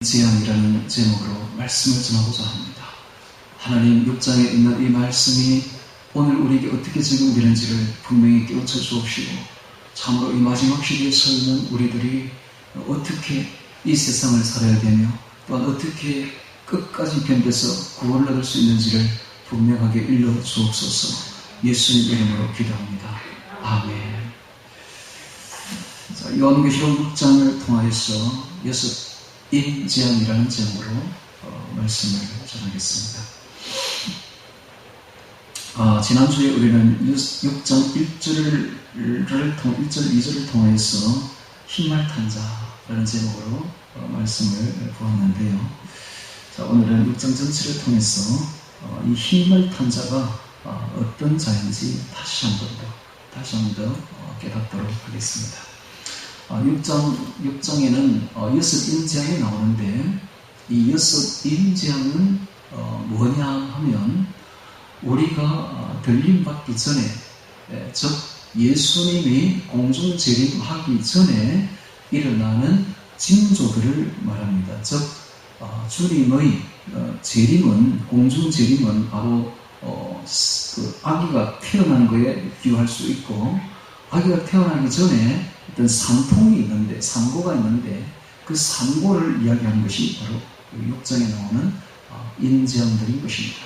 제안이라는 제목으로 말씀을 전하고자 합니다. 하나님 6장에 있는 이 말씀이 오늘 우리에게 어떻게 적용되는지를 분명히 깨우쳐 주옵시고, 참으로 이 마지막 시기에 서 있는 우리들이 어떻게 이 세상을 살아야 되며 또한 어떻게 끝까지 견뎌서 구원을 얻을 수 있는지를 분명하게 일러 주옵소서. 예수님 이름으로 기도합니다. 아멘. 자, 요한계시록 6장을 통하여서 인제안이라는 제목으로 말씀을 전하겠습니다. 지난주에 우리는 6장 1절, 2절을 통해서 흰말 탄자라는 제목으로 말씀을 보았는데요. 자, 오늘은 6장 전체를 통해서 이 흰말 탄자가 어떤 자인지 다시 한 번 더 깨닫도록 하겠습니다. 6장에는 6인재앙이 나오는데, 이 6인재앙은 뭐냐 하면, 우리가 들림받기 전에, 즉 예수님이 공중재림하기 전에 일어나는 징조들을 말합니다. 즉 주님의 재림은, 공중재림은 바로 그 아기가 태어난 거에 비유할 수 있고, 아기가 태어나기 전에 어떤 상고가 있는데, 그 상고를 이야기하는 것이 바로 6장에 나오는 인재앙들인 것입니다.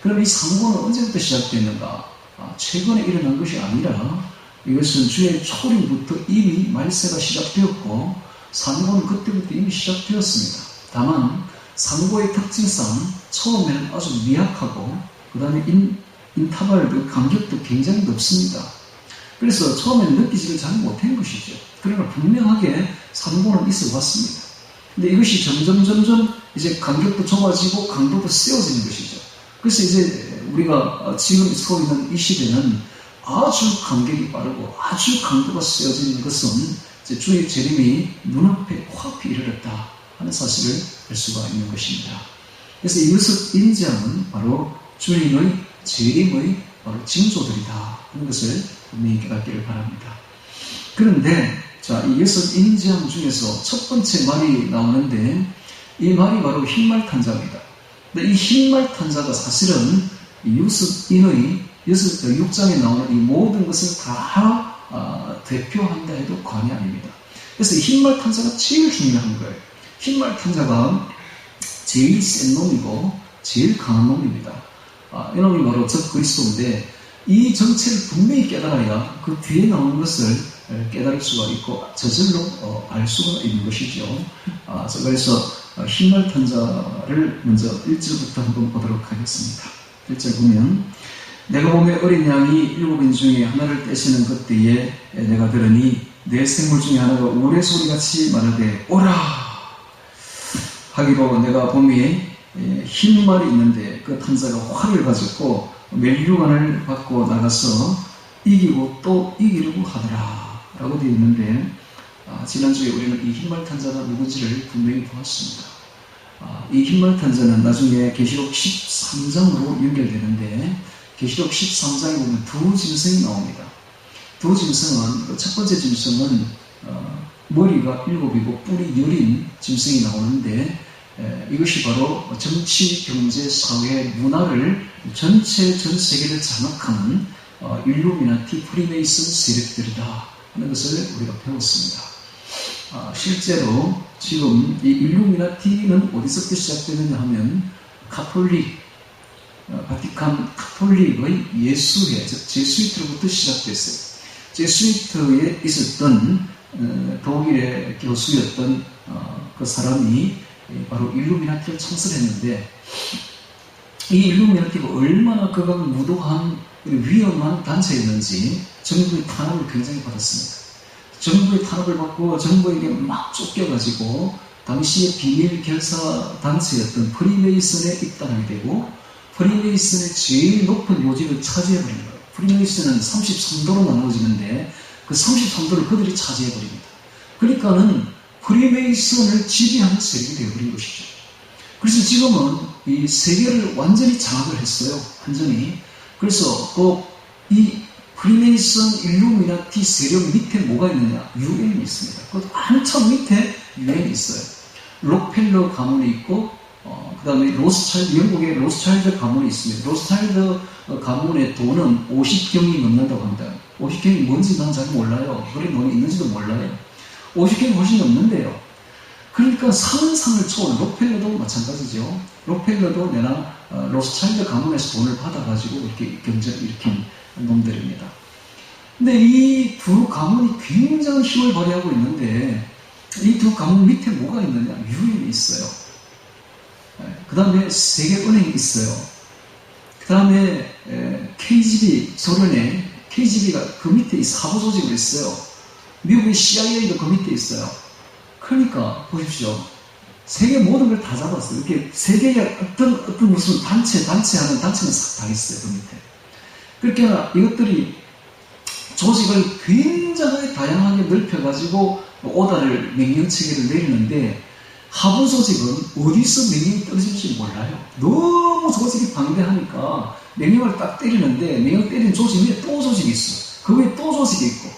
그럼 이 상고는 언제부터 시작됐는가? 최근에 일어난 것이 아니라 이것은 주의 초림부터 이미 말세가 시작되었고, 상고는 그때부터 이미 시작되었습니다. 다만 상고의 특징상 처음에는 아주 미약하고, 그 다음에 인터벌도 간격도 굉장히 높습니다. 그래서 처음에는 느끼지를 잘 못한 것이죠. 그러나 분명하게 상고는 있어 왔습니다. 근데 이것이 점점 이제 간격도 좁아지고 강도도 세워지는 것이죠. 그래서 이제 우리가 지금 서 있는 이 시대는 아주 간격이 빠르고 아주 강도가 세워지는 것은 이제 주의 재림이 눈앞에 코앞에 이르렀다 하는 사실을 알 수가 있는 것입니다. 그래서 이것을 인지하는 바로 주님의 재림의 바로 징조들이다 하는 것을 분명히 깨닫기를 바랍니다. 그런데 자, 이 여섯 인재앙 중에서 첫 번째 말이 나오는데, 이 말이 바로 흰말 탄자입니다. 근데 이 흰말 탄자가 사실은 유습인의 6장에 나오는 이 모든 것을 다 대표한다 해도 과언이 아닙니다. 그래서 이 흰말 탄자가 제일 중요한 거예요. 흰말 탄자가 제일 센 놈이고 제일 강한 놈입니다. 이놈이 바로 적그리스도인데, 이 정체를 분명히 깨달아야 그 뒤에 나오는 것을 깨달을 수가 있고 저절로 알 수가 있는 것이죠. 그래서 흰말 탄자를 먼저 1절부터 한번 보도록 하겠습니다. 1절 보면, 내가 보매 어린 양이 7인 중에 하나를 떼시는 그때에 내가 들으니 내 생물 중에 하나가 우레소리같이 말하되 오라 하기로, 내가 보매 흰 말이 있는데 그 탄자가 활을 가졌고 멜류관을 받고 나가서 이기고 또 이기려고 하더라 라고 되어 있는데, 지난주에 우리는 이 흰말 탄자가 누군지를 분명히 보았습니다. 이 흰말 탄자는 나중에 계시록 13장으로 연결되는데, 계시록 13장에 보면 두 짐승이 나옵니다. 두 짐승은, 첫 번째 짐승은 머리가 7이고 뿔이 10인 짐승이 나오는데, 이것이 바로 정치, 경제, 사회, 문화를 전 세계를 장악하는 일루미나티, 프리메이슨 세력들이다 하는 것을 우리가 배웠습니다. 실제로 지금 이 일루미나티는 어디서부터 시작되느냐 하면 가톨릭, 바티칸 가톨릭의 예수회, 즉 제수이트로부터 시작됐어요. 제수이트에 있었던 독일의 교수였던 그 사람이 바로 일루미나티를 창설했는데, 이 일루미나티가 얼마나 그가 무도한 위험한 단체였는지 정부의 탄압을 굉장히 받았습니다. 정부의 탄압을 받고 정부에게 막 쫓겨가지고 당시의 비밀 결사 단체였던 프리메이슨에 입단하게 되고, 프리메이슨의 제일 높은 요직을 차지해버린 거예요. 프리메이슨은 33도로 나누어지는데 그 33도를 그들이 차지해버립니다. 그러니까는 프리메이슨을 지배하는 세력이 되어버린 것이죠. 그래서 지금은 이 세계를 완전히 장악을 했어요. 완전히. 그래서 이 프리메이슨 일루미나티 세력 밑에 뭐가 있느냐? 유엔이 있습니다. 그 한참 밑에 유엔이 있어요. 록펠러 가문이 있고, 그 다음에 로스차일드, 영국의 로스차일드 가문이 있습니다. 로스차일드 가문의 돈은 50경이 넘는다고 합니다. 50경이 뭔지 난 잘 몰라요. 그런 돈이 있는지도 몰라요. 50경이 훨씬 넘는데요. 그러니까 상을 초월, 록펠러도 마찬가지죠. 록펠러도 내나 로스차일드 가문에서 돈을 받아가지고 이렇게 경제를 일으킨 놈들입니다. 근데 이 두 가문이 굉장히 힘을 발휘하고 있는데 이 두 가문 밑에 뭐가 있느냐? 유엔이 있어요. 그 다음에 세계은행이 있어요. 그 다음에 KGB, 소련의 KGB가 그 밑에 사부조직으로 있어요. 미국의 CIA도 그 밑에 있어요. 그러니까 보십시오. 세계 모든 걸 다 잡았어요. 이렇게 세계의 어떤 무슨 단체하는 단체는 다 있어요. 그 밑에. 그러니까 이것들이 조직을 굉장히 다양하게 넓혀가지고 오다를 명령체계를 내리는데 하부 조직은 어디서 명령이 떨어질지 몰라요. 너무 조직이 방대하니까 명령을 딱 때리는데 명령 때린 조직 위에 또 조직이 있어. 그 위에 또 조직이 있고.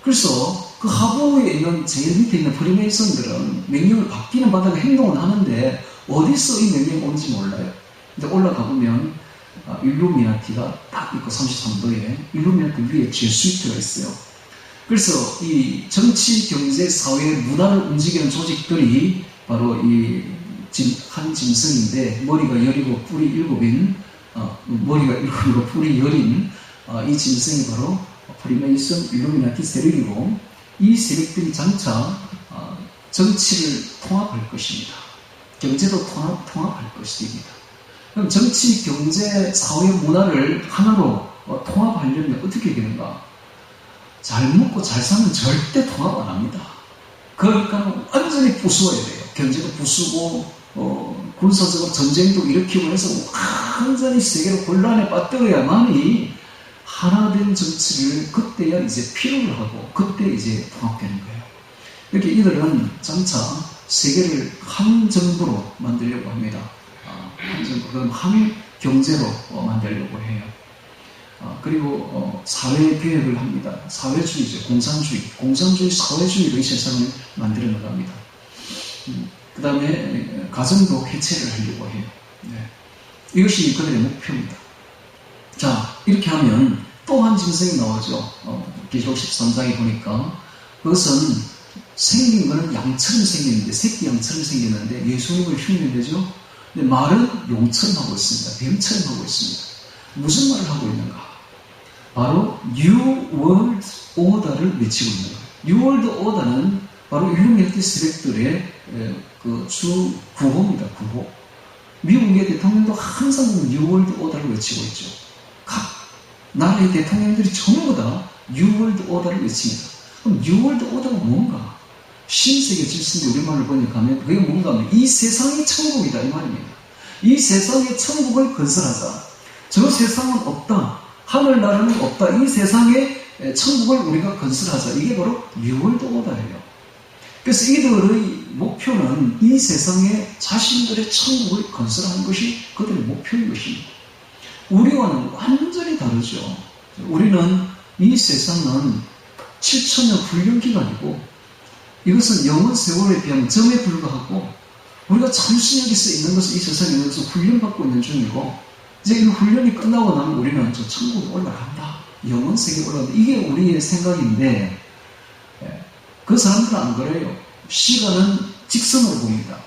그래서 그 하부에 있는 제일 밑에 있는 프리메이슨들은 명령을 받기는 받아가 행동을 하는데 어디서 이 명령이 온지 몰라요. 근데 올라가 보면 일루미나티가 딱 있고 33도에 일루미나티 위에 제수이트가 있어요. 그래서 이 정치, 경제, 사회, 문화를 움직이는 조직들이 바로 한 짐승인데 머리가 17, 뿔이 7인 머리가 7이고 뿔이 10인 이 짐승이 바로 프리메이슨, 일루미나티 세력이고 이 세력들이 장차 정치를 통합할 것입니다. 경제도 통합할 것입니다. 그럼 정치, 경제, 사회, 문화를 하나로 통합하려면 어떻게 되는가? 잘 먹고 잘 사면 절대 통합 안 합니다. 그러니까 완전히 부수어야 돼요. 경제도 부수고 군사적으로 전쟁도 일으키고 해서 완전히 세계로 혼란에 빠뜨려야만이 하나된 정치를 그때야 이제 필요를 하고 그때 이제 통합되는 거예요. 이렇게 이들은 장차 세계를 한 정부로 만들려고 합니다. 한 정부, 그럼 한 경제로 만들려고 해요. 그리고 사회 계획을 합니다. 사회주의죠. 공산주의 사회주의로 이 세상을 만들어 나갑니다. 그 다음에 가정도 해체를 하려고 해요. 네. 이것이 그들의 목표입니다. 자, 이렇게 하면 또 한 짐승이 나오죠. 계시록 13장에 보니까 그것은 생긴 거는 양처럼 생겼는데 새끼 양처럼 생겼는데 예수님을 흉내내죠. 근데 말은 용처럼 하고 있습니다. 뱀처럼 하고 있습니다. 무슨 말을 하고 있는가? 바로 New World Order를 외치고 있는 거예요. New World Order는 바로 일루미나티 세력들의 그 주 구호입니다. 구호. 미국의 대통령도 항상 New World Order를 외치고 있죠. 각 나라의 대통령들이 전부 다 New World Order를 외칩니다. 그럼 New World Order가 뭔가? 신세계 질서인데 우리말로 번역하면 그게 뭔가 하면 이 세상이 천국이다 이 말입니다. 이 세상에 천국을 건설하자. 저 세상은 없다. 하늘나라는 없다. 이 세상에 천국을 우리가 건설하자. 이게 바로 New World Order예요. 그래서 이들의 목표는 이 세상에 자신들의 천국을 건설하는 것이 그들의 목표인 것입니다. 우리와는 완전히 다르죠. 우리는 이 세상은 7,000년 훈련기간이고 이것은 영원 세월에 비하면 점에 불과하고 우리가 잠시 여기서 있는 것은 이 세상에 있는 것은 훈련받고 있는 중이고 이제 이 훈련이 끝나고 나면 우리는 저 천국에 올라간다. 영원 세계에 올라간다. 이게 우리의 생각인데 그 사람들은 안 그래요. 시간은 직선으로 보입니다.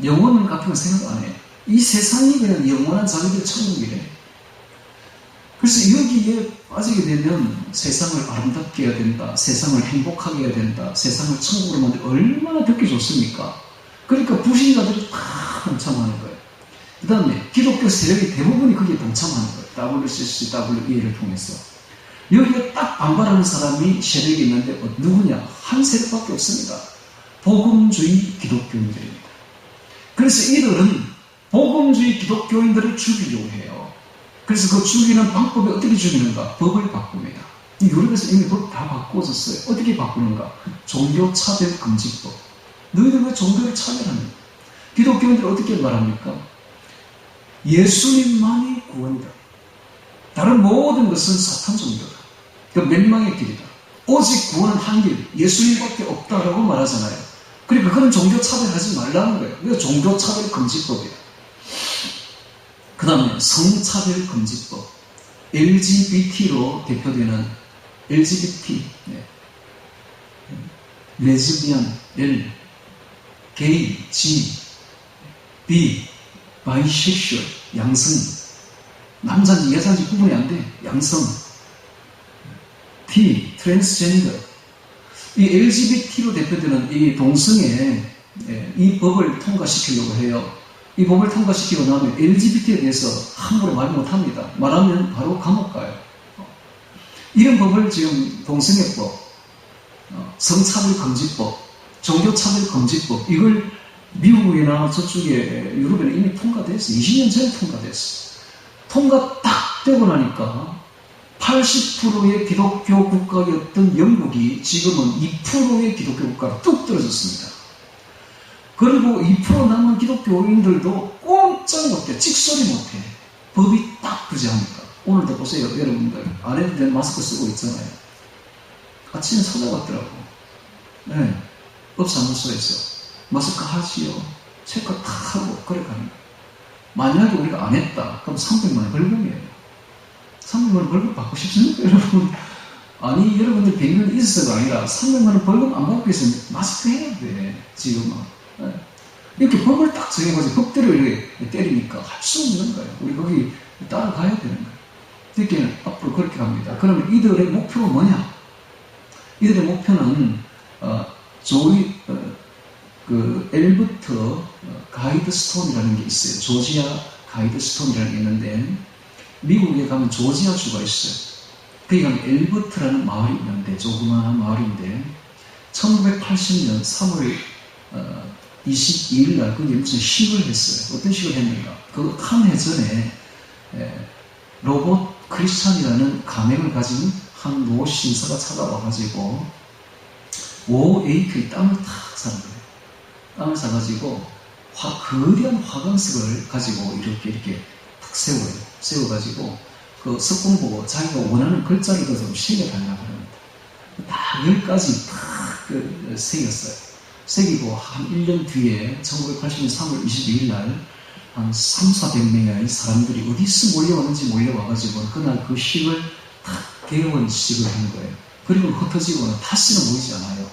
영원 같은 거 생각 안 해요. 이 세상이 그냥 영원한 자기들 천국이래. 그래서 여기에 빠지게 되면 세상을 아름답게 해야 된다. 세상을 행복하게 해야 된다. 세상을 천국으로 만들어 얼마나 듣기 좋습니까? 그러니까 불신자들이 다 동참하는 거예요. 그 다음에 기독교 세력이 대부분이 거기에 동참하는 거예요. WCCWE를 통해서. 여기에 딱 반발하는 사람이 세력이 있는데 누구냐? 한 세력밖에 없습니다. 복음주의 기독교인들입니다. 그래서 이들은 복음주의 기독교인들을 죽이려고 해요. 그래서 그 죽이는 방법이 어떻게 죽이는가? 법을 바꿉니다. 유럽에서 이미 법 다 바꾸어졌어요. 어떻게 바꾸는가? 종교차별금지법. 너희들 왜 종교를 차별합니까? 기독교인들 어떻게 말합니까? 예수님만이 구원이다. 다른 모든 것은 사탄 종교다. 그 멸망의 길이다. 오직 구원은 한 길, 예수님밖에 없다라고 말하잖아요. 그러니까 그런 종교차별 하지 말라는 거예요. 이거 종교차별 금지법이에요. 그 다음에 성차별금지법, LGBT로 대표되는 LGBT, 레즈비언, L, 게이, G, B, 바이섹슈얼, 양성, 남자인지 여자인지 구분이 안 돼. 양성, T, 트랜스젠더. 이 LGBT로 대표되는 이 동성애, 이 법을 통과시키려고 해요. 이 법을 통과시키고 나면 LGBT에 대해서 함부로 말 못합니다. 말하면 바로 감옥 가요. 이런 법을 지금 동성애법, 성차별금지법, 종교차별금지법, 이걸 미국이나 저쪽에 유럽에는 이미 통과됐어. 20년 전에 통과됐어. 통과 딱 되고 나니까 80%의 기독교 국가였던 영국이 지금은 2%의 기독교 국가로 뚝 떨어졌습니다. 그리고 2% 남은 기독교인들도 꼼짝 못해. 찍소리 못해. 법이 딱 부재하니까. 오늘도 보세요. 여러분들 안 해도 되는 마스크 쓰고 있잖아요. 아침에 찾아왔더라고. 네. 업사무소에서 마스크 하지요. 체크 다 하고 그래 가는 거예요. 만약에 우리가 안 했다. 그럼 300만 원 벌금이에요. 300만 원 벌금 받고 싶습니까, 여러분? 아니, 여러분들 100년 있어서가 아니라 300만 원 벌금 안 받고 있으면 마스크 해야 돼. 지금은. 네. 이렇게 법을 딱 정해가지고 법대로 이렇게 때리니까 할 수 없는 거예요. 우리 거기 따라가야 되는 거예요. 그렇게 앞으로 그렇게 갑니다. 그러면 이들의 목표가 뭐냐? 이들의 목표는 그 엘버트 가이드스톤이라는 게 있어요. 조지아 가이드스톤이라는 게 있는데 미국에 가면 조지아주가 있어요. 거기 가면 엘버트라는 마을이 있는데 조그마한 마을인데 1980년 3월 22일 날 거기에 무슨 식을 했어요. 어떤 식을 했는가? 그 한 해 전에 로봇 크리스찬이라는 가명을 가진 한 노 신사가 찾아와가지고 5acre의 땅을 탁 사는 거예요. 땅을 사가지고 거대한 화강석을 가지고 이렇게 탁 세워요. 세워가지고 그 석공 보고 자기가 원하는 글자를 좀 새겨달라고 합니다. 딱 10가지 탁 새겼어요. 새기고 한 1년 뒤에 1980년 3월 22일 날 한 3,400명의 사람들이 어디서 몰려왔는지 몰려와가지고 그날 그 식을 탁 개원 식을 한 거예요. 그리고 흩어지고는 다시는 보이지 않아요.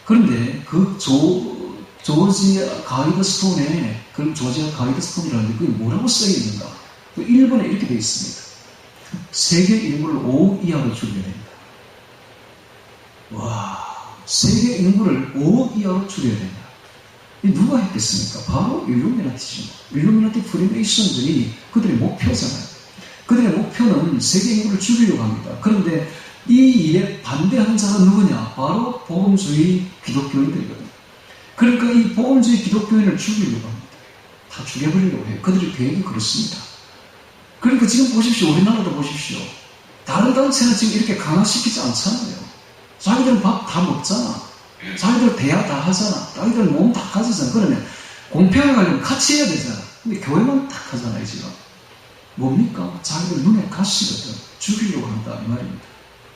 그런데 그 조지아 가이드스톤에, 그 조지아 가이드스톤이라는데 그게 뭐라고 써있는가? 그 1번에 이렇게 되어 있습니다. 세계 인구를 5억 이하로 줄여야 된다. 와, 세계 인구를 5억 이하로 줄여야 된다. 이 누가 했겠습니까? 바로 일루미나티죠. 일루미나티 프리메이슨들이 그들의 목표잖아요. 그들의 목표는 세계 인구를 줄이려고 합니다. 그런데 이 일에 반대하는 자가 누구냐? 바로 복음주의 기독교인들이거든요. 그러니까 이 복음주의 기독교인을 죽이려고 합니다. 다 죽여버리려고 해요. 그들의 계획이 그렇습니다. 그러니까 지금 보십시오. 우리나라도 보십시오. 다른 단체는 지금 이렇게 강화시키지 않잖아요. 자기들은 밥 다 먹잖아. 자기들 대화 다 하잖아. 자기들 몸 다 가지잖아. 그러면 공평하게 하려면 같이 해야 되잖아. 근데 교회만 딱 하잖아요, 지금. 뭡니까? 자기들 눈에 가시거든. 죽이려고 한다, 이 말입니다.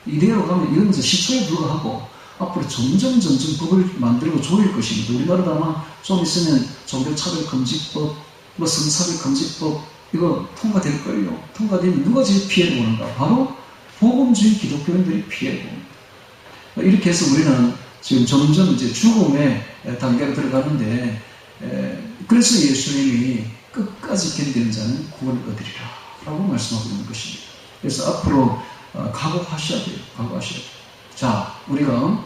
이대로 가면 이건 이제 시초에 불과하고 앞으로 점점 법을 만들고 조일 것입니다. 우리나라도 아마 좀 있으면 종교차별금지법, 뭐 성차별금지법 이거 통과될걸요. 통과되면 누가 제일 피해를 보는가? 바로 복음주의 기독교인들이 피해를 봅니다. 이렇게 해서 우리는 지금 점점 이제 죽음의 단계로 들어가는데, 그래서 예수님이 끝까지 견디는 자는 구원을 얻으리라 라고 말씀하고 있는 것입니다. 그래서 앞으로 각오하셔야 돼요. 각오하셔야 돼요. 자, 우리가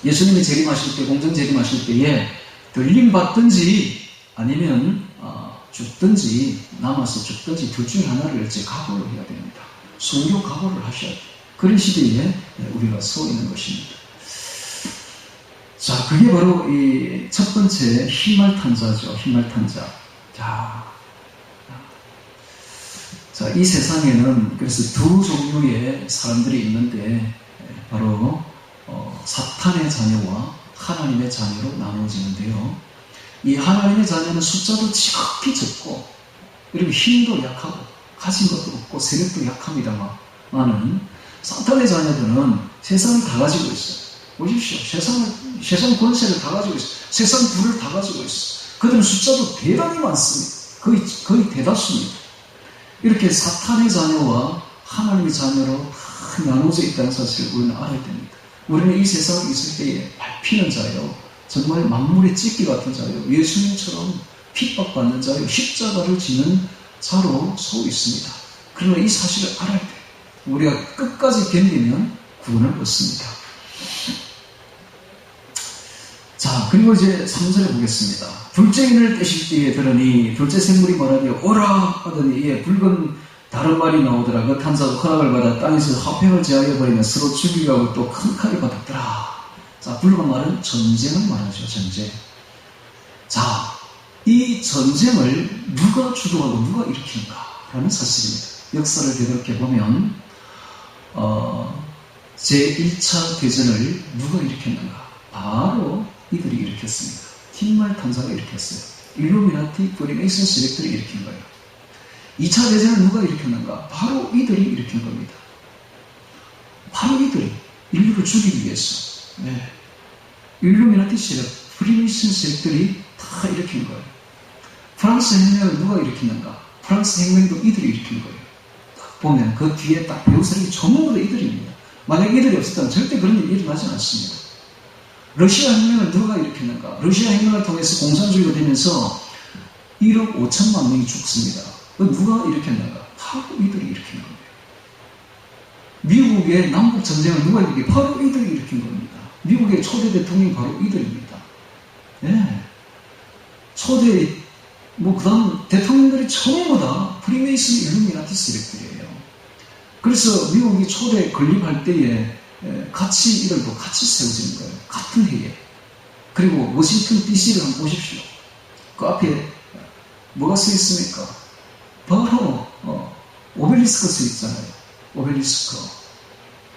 예수님이 재림하실 때, 공정 재림하실 때에 들림받든지 아니면 죽든지 남아서 죽든지 둘 중에 하나를 이제 각오를 해야 됩니다. 순교 각오를 하셔야 돼요. 그런 시대에 우리가 서 있는 것입니다. 자, 그게 바로 이 첫 번째 희말탄자죠. 희말탄자. 자, 이 세상에는 그래서 두 종류의 사람들이 있는데 바로 사탄의 자녀와 하나님의 자녀로 나누어지는데요. 이 하나님의 자녀는 숫자도 지극히 적고 그리고 힘도 약하고 가진 것도 없고 세력도 약합니다만은 사탄의 자녀들은 세상을 다 가지고 있어요. 보십시오. 세상을 세상 권세를 다 가지고 있어. 세상 부를 다 가지고 있어. 그들은 숫자도 대단히 많습니다. 거의 대다수입니다. 이렇게 사탄의 자녀와 하나님의 자녀로 다 나눠져 있다는 사실을 우리는 알아야 됩니다. 우리는 이 세상에 있을 때에 밟히는 자예요. 정말 만물의 찢기 같은 자예요. 예수님처럼 핍박받는 자예요. 십자가를 지는 자로 서 있습니다. 그러나 이 사실을 알아야 돼요. 우리가 끝까지 견디면 구원을 얻습니다. 자, 그리고 이제 3절에 보겠습니다. 둘째 인을 떼실 때에 들으니 둘째 생물이 말하되 오라 하더니 이에 붉은 다른 말이 나오더라. 그 탄자가 허락을 받아 땅에서 화평을 제하여 버리며 서로 죽이려 하고 또 큰 칼이 받았더라. 자, 붉은 말은 전쟁을 말하죠. 전쟁. 자, 이 전쟁을 누가 주도하고 누가 일으키는가 라는 사실입니다. 역사를 되돌아보면 제1차 대전을 누가 일으켰는가? 바로 이들이 일으켰습니다. 흰말 탐사가 일으켰어요. 일루미나티, 프리메이슨 세력들이 일으킨 거예요. 2차 대전을 누가 일으켰는가? 바로 이들이 일으킨 겁니다. 바로 이들이 인류를 죽이기 위해서. 네. 일루미나티 세력, 프리메이슨 세력들이 다 일으킨 거예요. 프랑스 혁명을 누가 일으켰는가? 프랑스 혁명도 이들이 일으킨 거예요. 딱 보면 그 뒤에 딱 배우 사람이 전부 다 이들입니다. 만약 이들이 없었다면 절대 그런 일이 일어나지 않습니다. 러시아 혁명을 누가 일으켰는가? 러시아 혁명을 통해서 공산주의가 되면서 1억 5천만 명이 죽습니다. 누가 일으켰는가? 바로 이들이 일으킨 겁니다. 미국의 남북전쟁을 누가 일으켰는가? 바로 이들이 일으킨 겁니다. 미국의 초대 대통령이 바로 이들입니다. 네. 초대, 그 다음 대통령들이 전부 다 프리메이슨 일루미나티 세력들이에요. 그래서 미국이 초대 건립할 때에 같이 이들도 같이 세워지는 거예요. 같은 해에. 그리고 워싱턴 DC를 한번 보십시오. 그 앞에 뭐가 써 있습니까? 바로 오벨리스크가 써 있잖아요.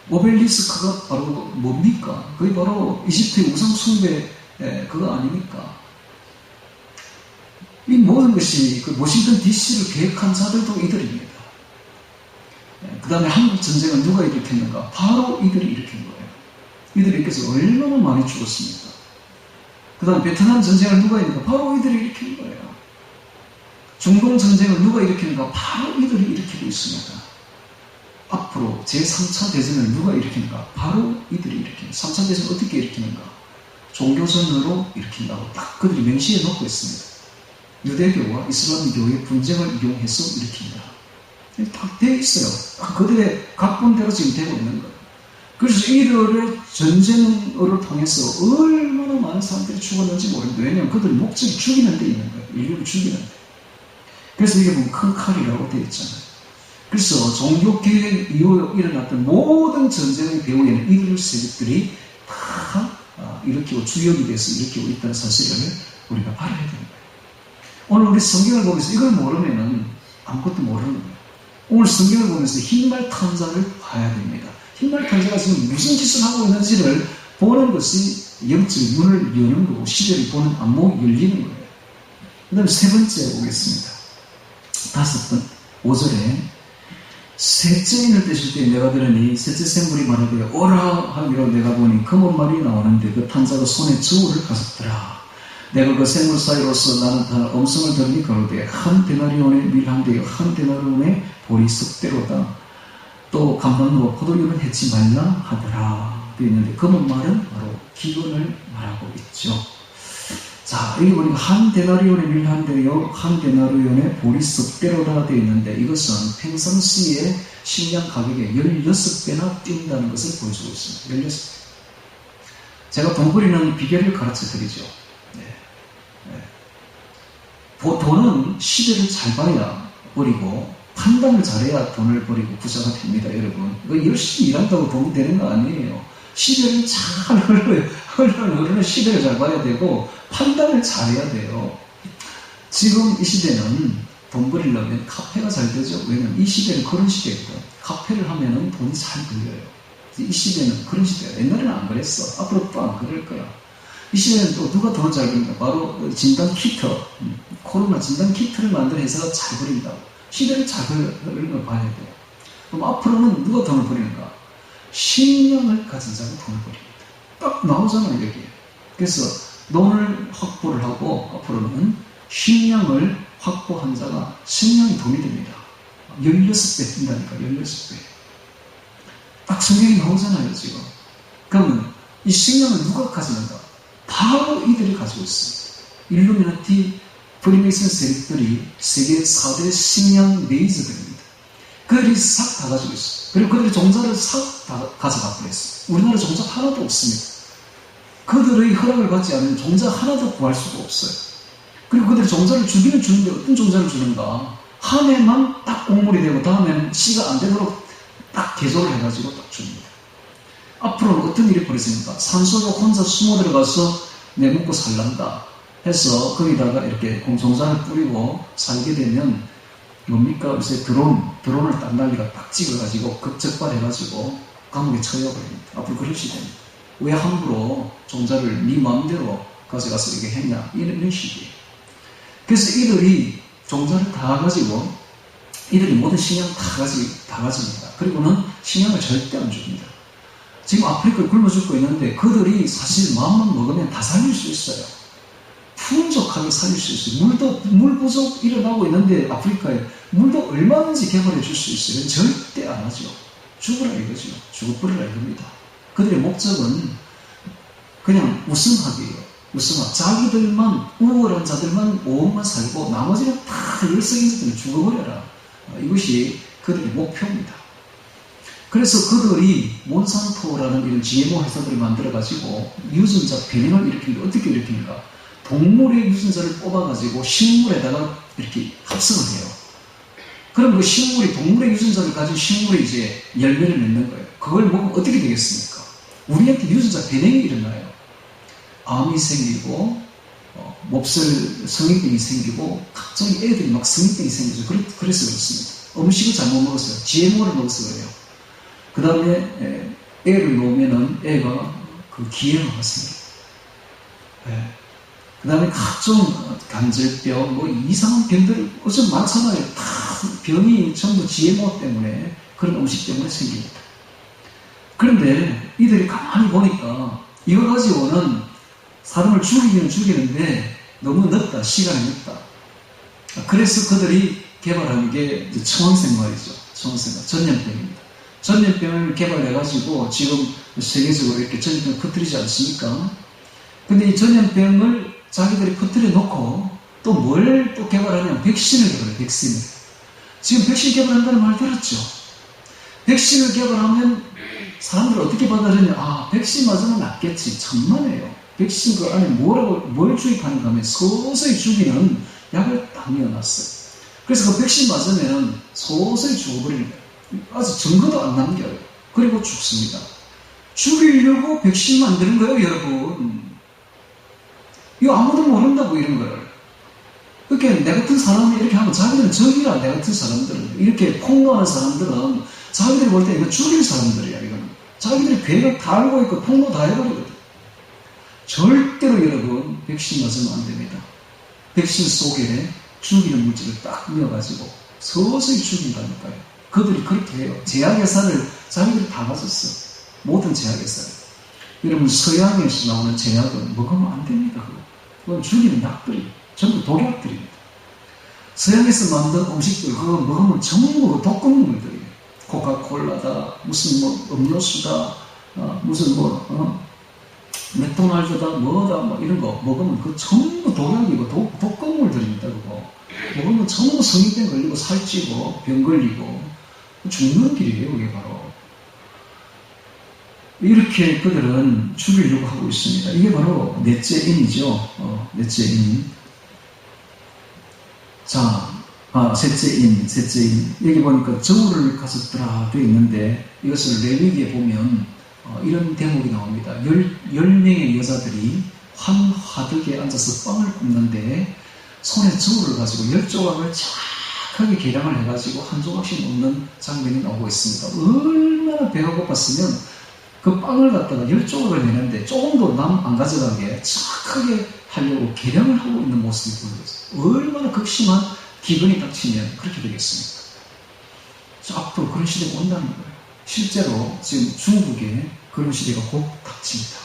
오벨리스크가 바로 뭡니까? 그게 바로 이집트의 우상 숭배 그거 아닙니까? 이 모든 것이 그 워싱턴 DC를 계획한 자들도 이들입니다. 그 다음에 한국 전쟁은 누가 일으켰는가? 바로 이들이 일으킨 거예요. 이들이 일으켜서 얼마나 많이 죽었습니까? 그 다음에 베트남 전쟁을 누가 일으켰는가? 바로 이들이 일으킨 거예요. 중동 전쟁을 누가 일으키는가? 바로 이들이 일으키고 있습니다. 앞으로 제3차 대전을 누가 일으키는가? 바로 이들이 일으킵니다. 3차 대전을 어떻게 일으키는가? 종교전으로 일으킨다고 딱 그들이 명시해 놓고 있습니다. 유대교와 이슬람교의 분쟁을 이용해서 일으킨다. 딱 되어 있어요. 그들의 각본대로 지금 되고 있는 거예요. 그래서 이들의 전쟁을 통해서 얼마나 많은 사람들이 죽었는지 모릅니다. 왜냐하면 그들의 목적이 죽이는 데 있는 거예요. 인류를 죽이는 데. 그래서 이게 보면 큰 칼이라고 되어 있잖아요. 그래서 종교개혁 이후에 일어났던 모든 전쟁의 배후에는 이들 세력들이 다 일으키고 주역이 돼서 일으키고 있다는 사실을 우리가 알아야 되는 거예요. 오늘 우리 성경을 보면서 이걸 모르면은 아무것도 모르는 거예요. 오늘 성경을 보면서 흰말 탐사를 봐야 됩니다. 흰말 탐사가 지금 무슨 짓을 하고 있는지를 보는 것이 영적 눈을 여는 거고 시대를 보는 안목이 열리는 거예요. 그 다음에 세 번째 보겠습니다. 5번 5절에 셋째 인을 떼실 때 내가 들으니 셋째 생물이 말하되 오라 하기로 내가 보니 검은 말이 나오는데 그 탄자가 손에 저울을 가졌더라. 내가 그 생물 사이로서 나는 음성을 들으니 그러되 한 데나리온의 밀 한 대요 한 데나리온의 보리 썩대로다. 또 감람과 포도주는 해치 말라 하더라. 되어 있는데 검은 말은 바로 기근을 말하고 있죠. 자, 여기 보니까 한 데나리온의 밀 한 대요 한 데나리온의 보리 썩대로다 되어 있는데 이것은 평상시에 식량 가격의 16배나 뛴다는 것을 보여주고 있습니다. 16배. 제가 돈 버리는 비결을 가르쳐 드리죠. 돈은 시대를 잘 봐야 버리고 판단을 잘해야 돈을 버리고 부자가 됩니다. 여러분, 열심히 일한다고 돈이 되는 거 아니에요. 시대를 잘 흐르는 시대를 잘 봐야 되고 판단을 잘해야 돼요. 지금 이 시대는 돈 버리려면 카페가 잘 되죠. 왜냐면 이 시대는 그런 시대거든. 카페를 하면은 돈이 잘 들려요. 이 시대는 그런 시대야. 옛날에는 안 그랬어. 앞으로 또 안 그럴 거야. 이 시대는 또 누가 돈을 잘 버린다? 바로 진단 키트, 코로나 진단 키트를 만든 회사가 잘 버린다고. 시대를 잘 버리는 걸 봐야 돼요. 그럼 앞으로는 누가 돈을 버리는가? 식량을 가진 자가 돈을 버립니다. 딱 나오잖아요, 여기에. 그래서 돈을 확보를 하고 앞으로는 식량을 확보한 자가 식량이 돈이 됩니다. 16배 뛴다니까, 16배. 딱 성경이 나오잖아요, 지금. 그러면 이 식량을 누가 가지는가? 바로 이들이 가지고 있습니다. 일루미나티 프리메이슨 세력들이 세계 4대 식량 메이저들입니다. 그들이 싹 다 가지고 있어요. 그리고 그들이 종자를 싹 다 가져가 버렸어요. 우리나라 종자 하나도 없습니다. 그들의 허락을 받지 않으면 종자 하나도 구할 수가 없어요. 그리고 그들이 종자를 주기는 주는데 어떤 종자를 주는가? 한 해만 딱 곡물이 되고 다음에는 씨가 안 되도록 딱 개조를 해가지고 딱 줍니다. 앞으로는 어떤 일이 벌어집니까? 산속에 혼자 숨어 들어가서 내 먹고 살란다 해서 거기다가 이렇게 공종자를 뿌리고 살게 되면 뭡니까? 요새 드론을 딱 날리가 딱 찍어가지고 극적발해가지고 감옥에 처해버립니다. 앞으로 그럴 시대입니다. 왜 함부로 종자를 네 마음대로 가져가서 이게 했냐? 이런 식이에요. 그래서 이들이 종자를 다 가지고 이들이 모든 식량 다 가집니다. 그리고는 식량을 절대 안 줍니다. 지금 아프리카를 굶어 죽고 있는데 그들이 사실 마음만 먹으면 다 살릴 수 있어요. 풍족하게 살릴 수 있어요. 물 부족 일어나고 있는데 아프리카에 물도 얼마든지 개발해 줄 수 있어요. 절대 안 하죠. 죽으라 이거죠. 죽어버리라 이겁니다. 그들의 목적은 그냥 우승하기예요. 우승하. 자기들만, 우월한 자들만 5억만 살고 나머지는 다 열성인자들은 죽어버려라. 이것이 그들의 목표입니다. 그래서 그들이 몬산토라는 이런 GMO 회사들을 만들어가지고 유전자 변형을 일으키는데 어떻게 일으킵니까? 동물의 유전자를 뽑아가지고 식물에다가 이렇게 합성을 해요. 그럼 그 식물이 동물의 유전자를 가진 식물이 이제 열매를 맺는 거예요. 그걸 먹으면 어떻게 되겠습니까? 우리한테 유전자 변형이 일어나요. 암이 생기고 몹쓸 성인병이 생기고 갑자기 애들이 막 성인병이 생기죠. 그래서 그렇습니다. 음식을 잘못 먹었어요. GMO를 먹어서 그래요. 그 다음에 애를 놓으면은 애가 그 기형아가 생겨요. 그 다음에 각종 관절병, 뭐 이상한 병들이 어쩜 많잖아요. 다 병이 전부 GMO 때문에 그런 음식 때문에 생깁니다. 그런데 이들이 가만히 보니까 이거 가지고는 사람을 죽이기는 죽이는데 너무 늦다. 시간이 늦다. 그래서 그들이 개발한 게 청황생 말이죠. 청황생, 전염병입니다. 전염병을 개발해가지고 지금 세계적으로 이렇게 전염병을 퍼뜨리지 않습니까? 근데 이 전염병을 자기들이 퍼뜨려 놓고 또 뭘 또 개발하냐면 백신을 개발해요. 백신을. 지금 백신 개발한다는 말 들었죠? 백신을 개발하면 사람들을 어떻게 받아들이냐? 아, 백신 맞으면 낫겠지. 천만에요. 백신 그 안에 뭘 주입하는가 하면 서서히 죽이는 약을 딱 넣어놨어요. 그래서 그 백신 맞으면 서서히 죽어버리는 거예요. 아직 증거도 안 남겨요. 그리고 죽습니다. 죽이려고 백신 만드는 거예요, 여러분. 이거 아무도 모른다고, 이런 거를. 그러니까 내 같은 사람이 이렇게 하면 자기들은 적이라, 내 같은 사람들은. 이렇게 폭로하는 사람들은 자기들이 볼 때 이거 죽일 사람들이야, 이거는. 자기들이 계획 다 알고 있고 폭로 다 해버리거든. 절대로 여러분, 백신 맞으면 안 됩니다. 백신 속에 죽이는 물질을 딱 넣어가지고 서서히 죽인다니까요. 그들이 그렇게 해요. 제약회사를 자기들이 다 맞았어요. 모든 제약회사를. 여러분, 서양에서 나오는 제약은 먹으면 안 됩니다. 그건 죽이는 약들이 전부 독약들입니다. 서양에서 만든 음식들 그거 먹으면 전부 독극물들이에요. 코카콜라다, 무슨 뭐 음료수다, 무슨 맥도날드다, 뭐다, 뭐 이런 거 먹으면 그 전부 독약이고 독극물들입니다. 그거 먹으면 전부 성인병 걸리고 살찌고 병 걸리고 죽는 길이에요. 그게 바로. 이렇게 그들은 죽이려고 하고 있습니다. 이게 바로 넷째 인이죠. 넷째 인. 자, 셋째 인. 여기 보니까 저울을 가졌더라 되어 있는데 이것을 레위기에 보면 이런 대목이 나옵니다. 10명의 여자들이 한 화덕에 앉아서 빵을 굽는데 손에 저울을 가지고 10조각을 정확하게 계량을 해가지고 한 조각씩 먹는 장면이 나오고 있습니다. 얼마나 배가 고팠으면 그 빵을 갖다가 10조각을 내는데 조금도 남 안 가져가게 정확하게 하려고 계량을 하고 있는 모습이 보여요. 얼마나 극심한 기근이 닥치면 그렇게 되겠습니까? 앞으로 그런 시대가 온다는 거예요. 실제로 지금 중국에 그런 시대가 곧 닥칩니다.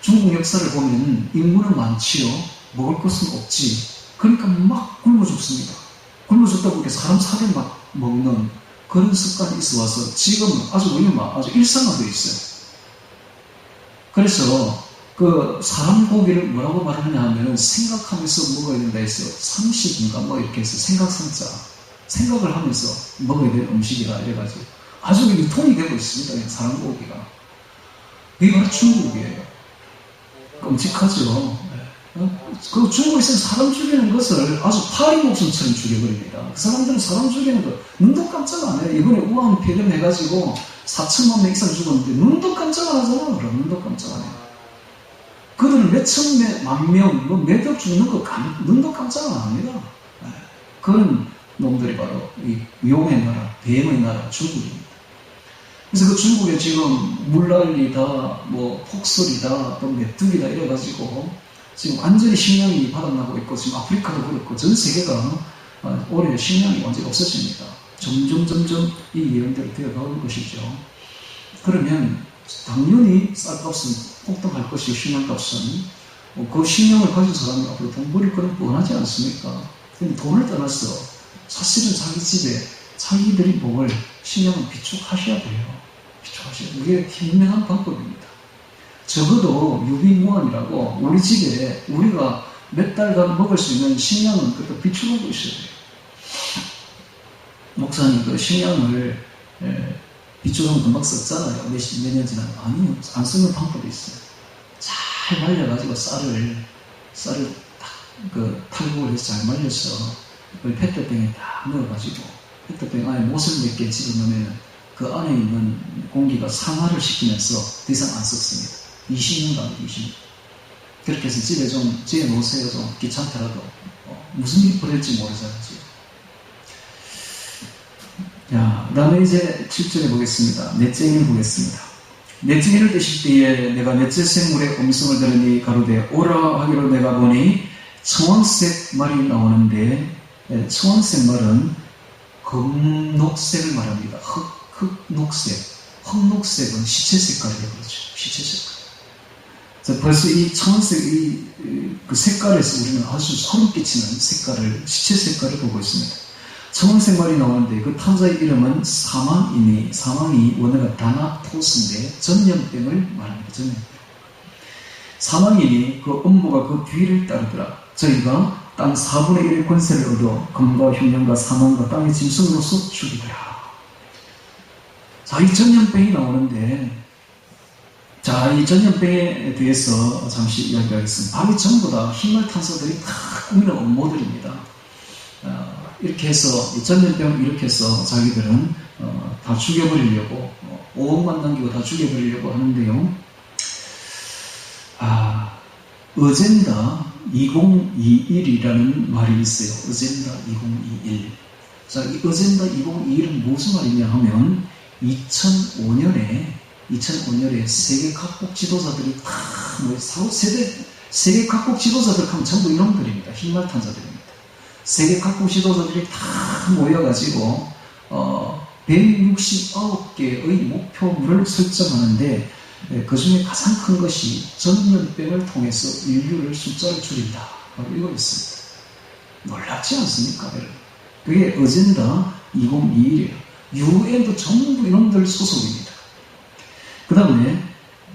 중국 역사를 보면 인구는 많지요. 먹을 것은 없지. 그러니까 막 굶어 죽습니다. 굶어 죽다 보니까 사람 살을 막 먹는 그런 습관이 있어 와서 지금은 아주 아주 일상화되어 있어요. 그래서 그 사람 고기를 뭐라고 말하느냐 하면은 생각하면서 먹어야 된다 해서 상식인가 뭐 이렇게 해서 생각상자 생각을 하면서 먹어야 될 음식이라 이래가지고 아주 유통이 되고 있습니다. 사람 고기가. 이게 바로 중국이에요. 끔찍하죠. 그 중국에서는 사람 죽이는 것을 아주 파리 목숨처럼 죽여버립니다. 그 사람들은 사람 죽이는 거 눈도 깜짝 안 해요. 이번에 우한 폐렴 해가지고 4천만 명 이상 죽었는데 눈도 깜짝 안 하잖아. 그럼 눈도 깜짝 안 해요. 그들은 몇천만 명, 몇억 죽는 거 눈도 깜짝 안 합니다. 그런 놈들이 바로 이 용의 나라, 뱀의 나라 중국입니다. 그래서 그 중국에 지금 물난리다, 뭐 폭설이다, 또 메뚜기다 이래가지고 지금 완전히 식량이 바닥나고 있고 지금 아프리카도 그렇고 전 세계가 올해 식량이 완전히 없어집니다. 점점 이 예언대로 되어가는 것이죠. 그러면 당연히 쌀값은 폭등할 것이고 식량값은 그 식량을 가진 사람이 앞으로 돈 벌일 거는 뻔하지 않습니까? 근데 돈을 떠나서 사실은 자기 집에 자기들이 먹을 식량은 비축하셔야 돼요. 비축하셔야 돼요. 이게 현명한 방법입니다. 적어도 유비무환이라고 우리 집에 우리가 몇 달간 먹을 수 있는 식량은 그것도 비축하고 있어야 돼요. 목사님 그 식량을 비축하면 금방 썼잖아요. 몇 년 지나면. 아니요. 안 쓰는 방법이 있어요. 잘 말려가지고 쌀을 탈곡을 해서 잘 말려서 페트병에 딱 넣어가지고 페트병 안에 못을 몇 개 집어넣으면 그 안에 있는 공기가 상하를 시키면서 더 이상 안 썩습니다. 20년 갑니다. 20년. 그렇게 해서 집에 좀 지어놓으세요. 좀 귀찮더라도 무슨 일이 벌어질지 모르잖아요. 자, 그 다음에 이제 7절에 보겠습니다. 넷째 일을 보겠습니다. 넷째 일을 드실 때에 내가 넷째 생물의 음성을 들으니 가로되 오라 하기로 내가 보니 청황색 말이 나오는데 청황색 말은 금녹색을 말합니다. 흑녹색. 흑녹색은 시체 색깔이라고 그러죠. 시체 색깔. 자, 벌써 이 청황색 그 색깔에서 우리는 아주 소름 끼치는 시체 색깔을 보고 있습니다. 청황색 말이 나오는데 그 탐자의 이름은 사망이니 사망이 원어가 다나토스인데 전염병을 말합니다. 전염병. 사망이니 그 음부가 그 뒤를 따르더라. 저희가 땅 4분의 1의 권세를 얻어 검과 흉년과 사망과 땅의 짐승으로서 죽이더라. 자, 이 전염병이 나오는데 자, 이 전염병에 대해서 잠시 이야기하겠습니다. 바로 전부 다 흰말탄소들이 다 꾸미는 업무들입니다. 이렇게 해서 이 전염병을 일으켜서 자기들은 다 죽여버리려고 5억만 남기고 다 죽여버리려고 하는데요. 어젠다 2021이라는 말이 있어요. 어젠다 2021. 자, 이 어젠다 2021은 무슨 말이냐 하면 2005년에 세계 각국 지도자들이 다 세계 각국 지도자들 하면 전부 이놈들입니다. 흰말탄자들입니다. 세계 각국 지도자들이 다 모여가지고 169개의 목표물을 설정하는데 그 중에 가장 큰 것이 전염병을 통해서 인류를 숫자를 줄인다. 바로 이거였습니다. 놀랍지 않습니까, 여러분? 그게 어젠다 2021이에요. UN도 전부 이놈들 소속입니다. 그 다음에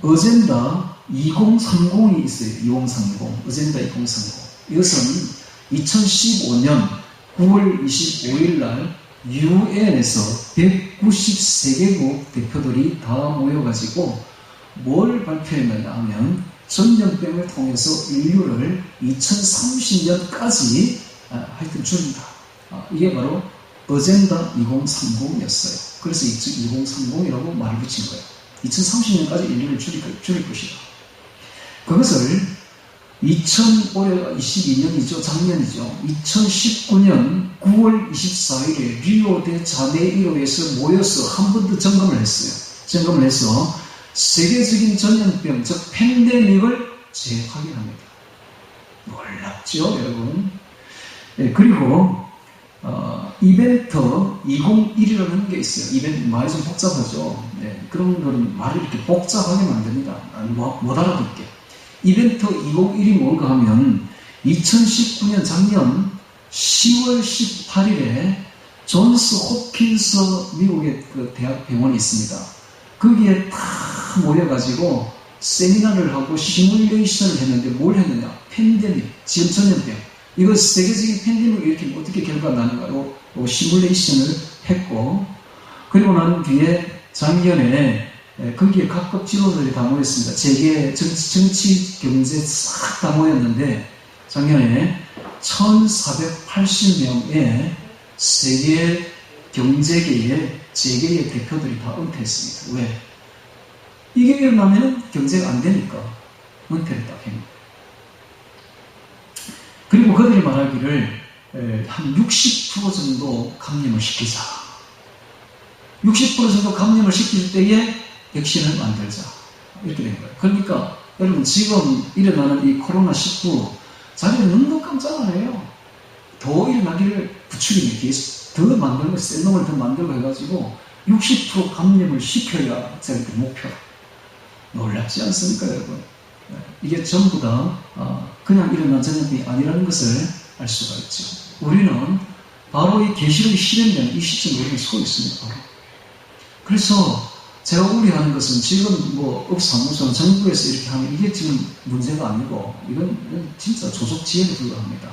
어젠다 2030이 있어요. 2030. 어젠다 2030. 이것은 2015년 9월 25일 날 UN에서 193개국 대표들이 다 모여가지고 뭘 발표했느냐 하면 전염병을 통해서 인류를 2030년까지 하여튼 줄인다. 이게 바로 어젠다 2030이었어요. 그래서 2030이라고 말을 붙인 거예요. 2030년까지 인류를 줄일 것이다. 그것을 올해가 22년이죠. 작년이죠. 2019년 9월 24일에 리오데자네이로에서 모여서 한 번 더 점검을 했어요. 점검을 해서 세계적인 전염병, 즉 팬데믹을 재확인합니다. 놀랍죠, 여러분? 네, 그리고 이벤트 2021이라는 게 있어요. 이벤트 말이 좀 복잡하죠. 네, 그런 거는 말을 이렇게 복잡하게 만듭니다. 못 알아듣게. 이벤트 201이 뭔가 하면 2019년 작년 10월 18일에 존스 홉킨스 미국의 그 대학 병원이 있습니다. 거기에 다 모여가지고 세미나를 하고 시뮬레이션을 했는데 뭘 했느냐? 팬데믹, 지금 전염병. 이거 세계적인 팬데믹을 이렇게 어떻게 결과가 나는가요? 시뮬레이션을 했고, 그리고 난 뒤에 작년에 거기에 각급 지도자들이 다 모였습니다. 세계 정치, 경제 싹 다 모였는데 작년에 1480명의 세계 경제계의 세계의 대표들이 다 은퇴했습니다. 왜? 이게 일어나면 경제가 안 되니까 은퇴를 딱 해요. 그리고 그들이 말하기를 한 60% 정도 감염을 시키자. 60% 정도 감염을 시킬 때에 백신을 만들자. 이렇게 된 거예요. 그러니까 여러분 지금 일어나는 이 코로나19 자기는 눈도 깜짝 안 해요. 더 일어나기를 부추기는 계속 더 만들고 센 놈을 더 만들고 해가지고 60% 감염을 시켜야 자기들 목표. 놀랍지 않습니까, 여러분? 이게 전부 다 그냥 일어난 전염병이 아니라는 것을 알 수가 있죠. 우리는 바로 이 계시록이 실현되는 이 시점에 우리는 서 있습니다. 바로. 그래서 제가 우려하는 것은 지금 뭐 업사무소나 정부에서 이렇게 하면 이게 지금 문제가 아니고 이건 진짜 조속지혜에 불과합니다.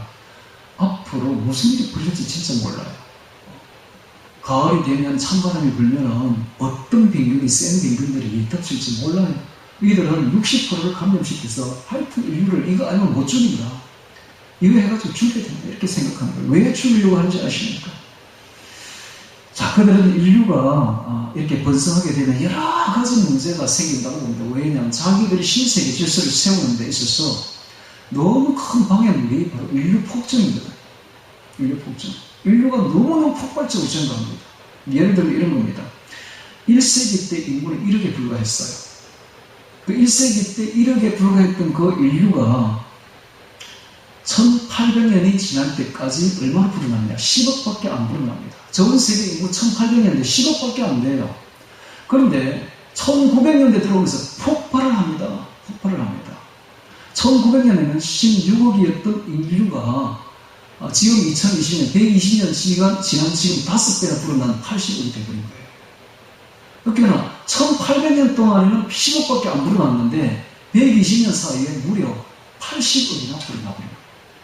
앞으로 무슨 일이 벌어질지 진짜 몰라요. 가을이 되면 찬바람이 불면은 어떤 병균이 센 병균들이 덮칠지 몰라요. 이들은 60%를 감염시켜서 하여튼 인류를 이거 아니면 못 죽인다. 이거 해가지고 죽게 된다. 이렇게 생각하는 거예요. 왜 죽이려고 하는지 아십니까? 자, 그들은 인류가 이렇게 번성하게 되면 여러 가지 문제가 생긴다고 봅니다. 왜냐하면 자기들이 신세계 질서를 세우는 데 있어서 너무 큰 방해물이 바로 인류 폭정입니다. 인류 폭정. 인류가 너무너무 폭발적으로 증가합니다. 예를 들면 이런 겁니다. 1세기 때 인구는 1억에 불과했어요. 그 1세기 때 1억에 불과했던 그 인류가 1800년이 지날 때까지 얼마나 불어났냐? 10억밖에 안 불어납니다. 전 세계 인구 1800년대 10억밖에 안 돼요. 그런데 1900년대 들어오면서 폭발을 합니다. 1900년에는 16억이었던 인류가 지금 2020년, 120년 시간 지난 지금 5배나 불어난 80억이 되어버린 거예요. 그러니까 1800년 동안에는 10억밖에 안 불어났는데 120년 사이에 무려 80억이나 불어나버린 거예요.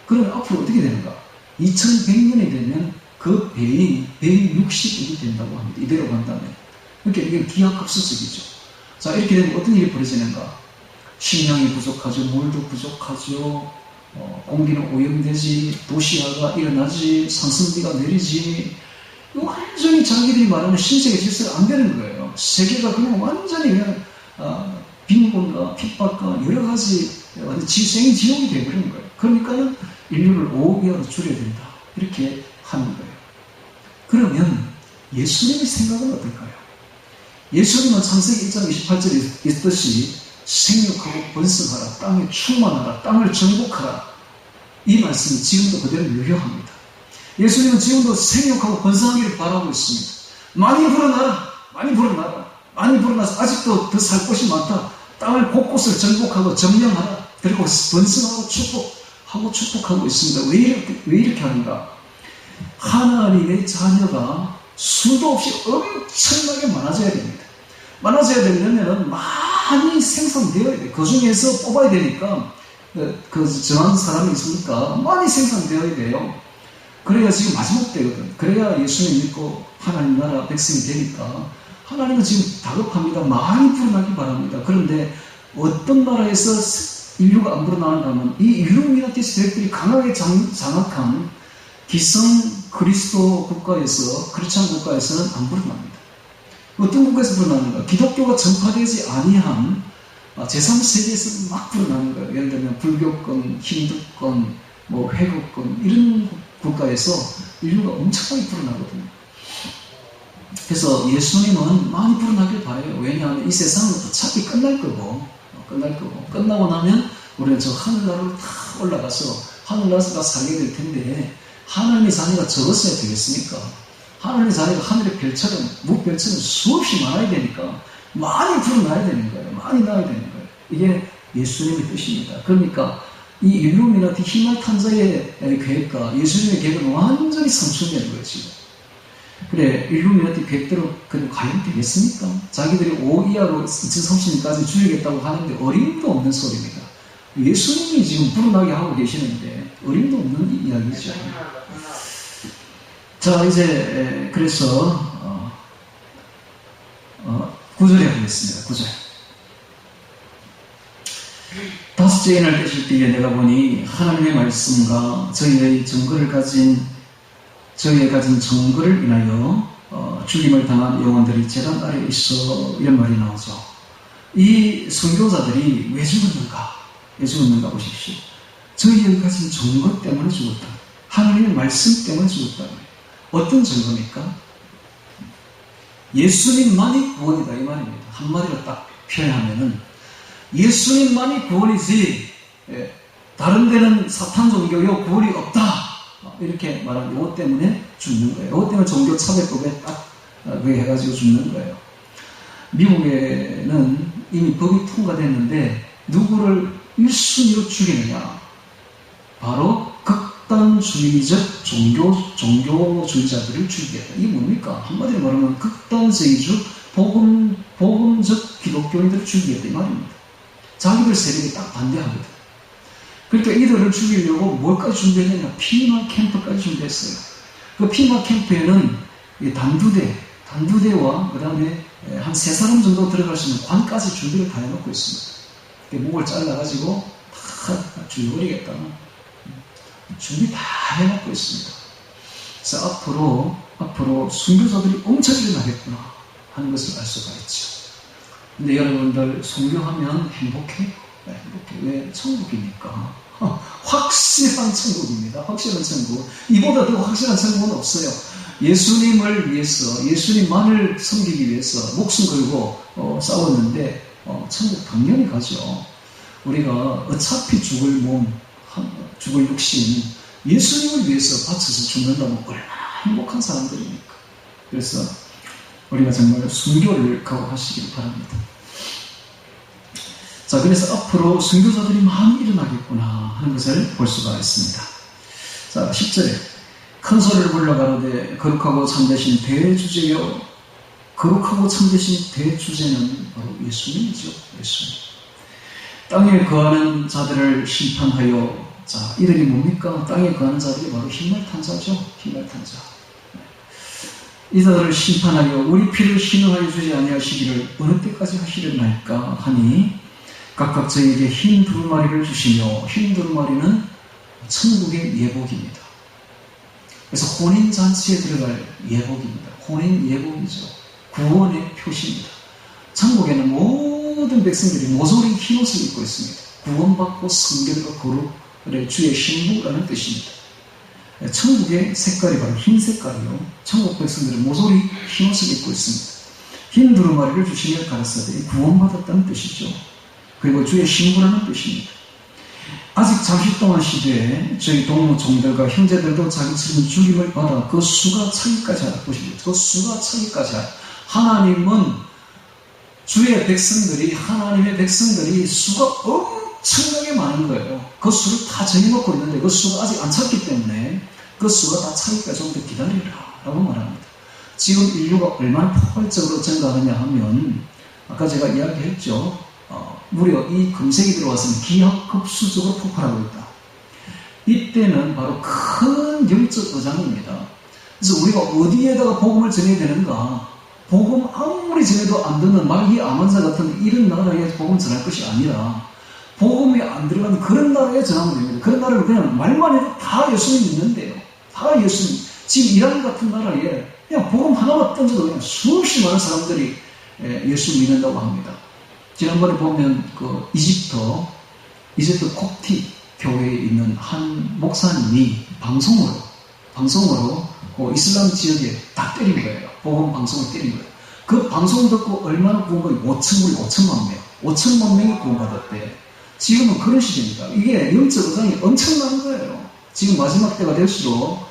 그러면 앞으로 어떻게 되는가? 2100년이 되면 그 배인 160억이 된다고 합니다. 이대로 간다면. 그러니까 이게 기하급수적이죠. 자, 이렇게 되면 어떤 일이 벌어지는가? 식량이 부족하죠. 물도 부족하죠. 공기는 오염되지. 도시화가 일어나지. 상승비가 내리지. 완전히 자기들이 말하는 신세계 질서가 안 되는 거예요. 세계가 그냥 완전히 그냥 빈곤과 핍박과 여러 가지 지생이 지옥이 되어버리는 거예요. 그러니까는 인류를 5억 이하로 줄여야 된다. 이렇게 하는 거예요. 그러면 예수님의 생각은 어떨까요? 예수님은 창세기 1장 28절에 있듯이 생육하고 번성하라, 땅에 충만하라, 땅을 정복하라. 이 말씀이 지금도 그대로 유효합니다. 예수님은 지금도 생육하고 번성하기를 바라고 있습니다. 많이 불어나라, 많이 불어나라, 많이 불어나서 아직도 더 살 곳이 많다. 땅을 곳곳을 정복하고 점령하라. 그리고 번성하고 축복하고 있습니다. 왜 이렇게 하는가? 하나님의 자녀가 수도 없이 엄청나게 많아져야 됩니다. 많아져야 되려면 많이 생산되어야 돼요. 그 중에서 뽑아야 되니까 그 정한 사람이 있으니까 많이 생산되어야 돼요. 그래야 지금 마지막 때거든. 그래야 예수님 믿고 하나님 나라 백성이 되니까 하나님은 지금 다급합니다. 많이 불어나기 바랍니다. 그런데 어떤 나라에서 인류가 안 불어나는가면 이 일루미나티 세력들이 강하게 장악한 기성 그리스도 국가에서 크리스찬 국가에서는 안 불어납니다. 어떤 국가에서 불어나는가? 기독교가 전파되지 아니한 제3세계에서 막 불어나는 거예요. 예를 들면 불교권, 힌두권, 회교권 이런 국가에서 인류가 엄청나게 불어나거든요. 그래서 예수님은 많이 불어나길 바라요. 왜냐하면 이 세상은 어차피 끝날 거고 끝나고 나면 우리는 저 하늘나라로 다 올라가서 하늘나라에서 다 살게 될 텐데 하나님의 자녀가 적었어야 되겠습니까? 하나님의 자녀가 하늘의 별처럼 무별처럼 수없이 많아야 되니까 많이 불어나야 되는 거예요. 많이 나야 되는 거예요. 이게 예수님의 뜻입니다. 그러니까 이 일루미나티 희말탄자의 계획과 예수님의 계획은 완전히 상충되는 거예요, 지금. 그래, 일루미나티 계획대로 그럼 과연 되겠습니까? 자기들이 5 이하로 2030년까지 줄이겠다고 하는데 어림도 없는 소리입니다. 예수님이 지금 불어나게 하고 계시는데 어림도 없는 이야기죠. 자, 이제 그래서 9절에 하겠습니다. 9절. 다섯째 인을 떼실 때에 내가 보니 하나님의 말씀과 저희의 가진 증거를 인하여 죽임을 당한 영혼들이 제단 아래에 있어, 이런 말이 나오죠. 이 선교자들이 왜 죽었는가? 왜 죽었는가 보십시오. 저희의 가진 증거 때문에 죽었다. 하나님의 말씀 때문에 죽었다. 어떤 증거입니까? 예수님만이 구원이다, 이 말입니다. 한마디로 딱 표현하면은 예수님만이 구원이지 다른 데는 사탄 종교요 구원이 없다, 이렇게 말하는 이것 때문에 죽는 거예요. 이것 때문에 종교 차별법에 딱 해가지고 죽는 거예요. 미국에는 이미 법이 통과됐는데 누구를 1순위로 죽이느냐? 바로 극단주의적 종교주의자들을 죽이겠다. 이게 뭡니까? 한마디로 말하면 극단주의적 복음적 기독교인들을 죽이겠다, 이 말입니다. 자기들 세력이 딱 반대하거든. 그러니까 이들을 죽이려고 뭘까지 준비했느냐? 피마 캠프까지 준비했어요. 그 피마 캠프에는 단두대와 그 다음에 한 3사람 정도 들어갈 수 있는 관까지 준비를 다 해놓고 있습니다. 목을 잘라가지고 다 죽여버리겠다. 준비 다 해놓고 있습니다. 그래서 앞으로 순교자들이 엄청 일어나겠구나 하는 것을 알 수가 있죠. 근데 여러분들 순교하면 행복해요? 행복해. 왜? 천국이니까. 확실한 천국입니다. 확실한 천국. 이보다 더 확실한 천국은 없어요. 예수님을 위해서, 예수님만을 섬기기 위해서 목숨 걸고 싸웠는데 천국 당연히 가죠. 우리가 어차피 죽을 육신, 예수님을 위해서 바쳐서 죽는다면 얼마나 행복한 사람들입니까? 그래서 우리가 정말 순교를 각오하시길 바랍니다. 자, 그래서 앞으로 순교자들이 많이 일어나겠구나 하는 것을 볼 수가 있습니다. 자, 10절에 큰 소리를 불러 가로되 거룩하고 참되신 대주제요, 거룩하고 참되신 대주제는 바로 예수님이죠. 예수님. 땅에 거하는 자들을 심판하여, 자, 이들이 뭡니까? 땅에 거하는 자들이 바로 희말탄자죠. 희말탄자. 이들을 심판하여 우리 피를 신음하여 주지 아니하시기를 어느 때까지 하시려나이까 하니 각각 저에게 흰 두루마리를 주시며, 흰 두루마리는 천국의 예복입니다. 그래서 혼인잔치에 들어갈 예복입니다. 혼인 예복이죠. 구원의 표시입니다. 천국에는 모든 백성들이 모조리 흰옷을 입고 있습니다. 구원받고 성결과 거룩의 주의 신부라는 뜻입니다. 천국의 색깔이 바로 흰 색깔이요. 천국 백성들은 모조리 흰옷을 입고 있습니다. 흰 두루마리를 주시며 가라사대, 구원받았다는 뜻이죠. 그리고 주의 신부라는 뜻입니다. 아직 잠시 동안 시대에 저희 동무 종들과 형제들도 자기처럼 죽임을 받아 그 수가 차기까지 하라. 보십시오. 그 수가 차기까지 하라. 하나님은 주의 백성들이, 하나님의 백성들이 수가 엄청나게 많은 거예요. 그 수를 다 정해놓고 있는데 그 수가 아직 안 찼기 때문에 그 수가 다 차기까지 좀 더 기다리라 라고 말합니다. 지금 인류가 얼마나 폭발적으로 증가하느냐 하면 아까 제가 이야기했죠. 무려 이 금색이 들어와서는 기하급수적으로 폭발하고 있다. 이때는 바로 큰 영적 어장입니다. 그래서 우리가 어디에다가 복음을 전해야 되는가? 복음 아무리 전해도 안 듣는 말기 암환자 같은 이런 나라에 복음 전할 것이 아니라 복음이 안 들어가는 그런 나라에 전하면 됩니다. 그런 나라를 그냥 말만 해도 다 예수님 믿는데요. 다 예수님. 지금 이란 같은 나라에 그냥 복음 하나만 던져도 그냥 수없이 많은 사람들이 예수 믿는다고 합니다. 지난번에 보면 그 이집트 콥티 교회에 있는 한 목사님이 방송으로 그 이슬람 지역에 딱 때린 거예요. 복음 방송을 때린 거예요. 그 방송 듣고 얼마나 구원받이 5천만 명이 구원받았대. 지금은 그런 시대입니다. 이게 영적 어장이 엄청난 거예요. 지금 마지막 때가 될수록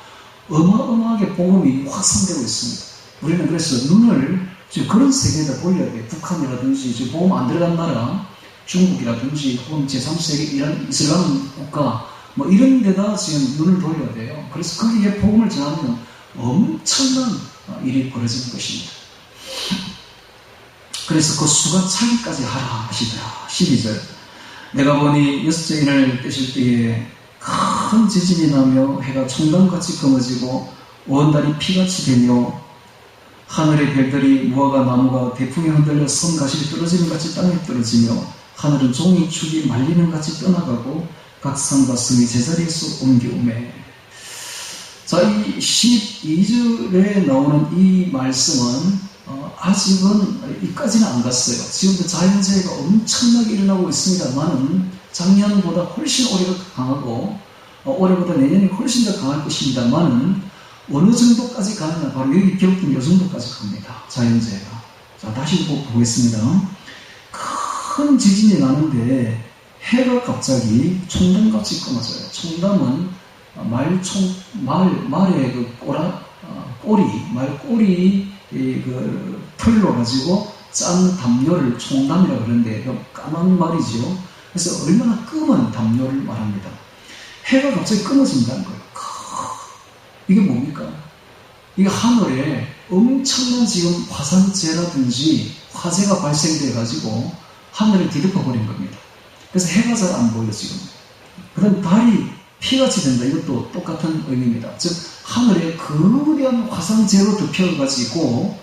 어마어마하게 복음이 확산되고 있습니다. 우리는 그래서 눈을 지금 그런 세계에다 돌려야 돼. 북한이라든지 지금 복음 안 들어간 나라, 중국이라든지 혹은 제3세계 이런 이슬람 국가 뭐 이런 데다 지금 눈을 돌려야 돼요. 그래서 거기에 복음을 전하면 엄청난 일이 벌어지는 것입니다. 그래서 그 수가 차기까지 하라 하시더라. 12절. 내가 보니 여섯째 인을 떼실 때에 큰 지진이 나며 해가 총단같이 검어지고 온 달이 피같이 되며 하늘의 별들이 무화과 나무가 대풍에 흔들려 선 가시리 떨어지는 같이 땅에 떨어지며 하늘은 종이축이 말리는 같이 떠나가고 각 산과 섬이 제자리에서 옮겨오매. 자, 이 12절에 나오는 이 말씀은 아직은 이까지는 안 갔어요. 지금도 자연재해가 엄청나게 일어나고 있습니다만은 작년보다 훨씬 올해가 강하고 올해보다 내년이 훨씬 더 강할 것입니다만은 어느 정도까지 가느냐, 바로 여기 기록된 이 정도까지 갑니다. 자연재해가. 자, 다시 보겠습니다. 큰 지진이 나는데 해가 갑자기 총담같이 끊어져요. 총담은 말의 그 말꼬리 그 털로 가지고 짠 담요를 총담이라고 그러는데 까만 말이죠. 그래서 얼마나 검은 담요를 말합니다. 해가 갑자기 끊어진다는 거예요. 이게 뭡니까? 이게 하늘에 엄청난 지금 화산재라든지 화재가 발생돼 가지고 하늘을 뒤덮어버린 겁니다. 그래서 해가 잘 안 보여 지금. 그 다음 달이 피같이 된다. 이것도 똑같은 의미입니다. 즉 하늘에 거대한 화산재로 덮여가지고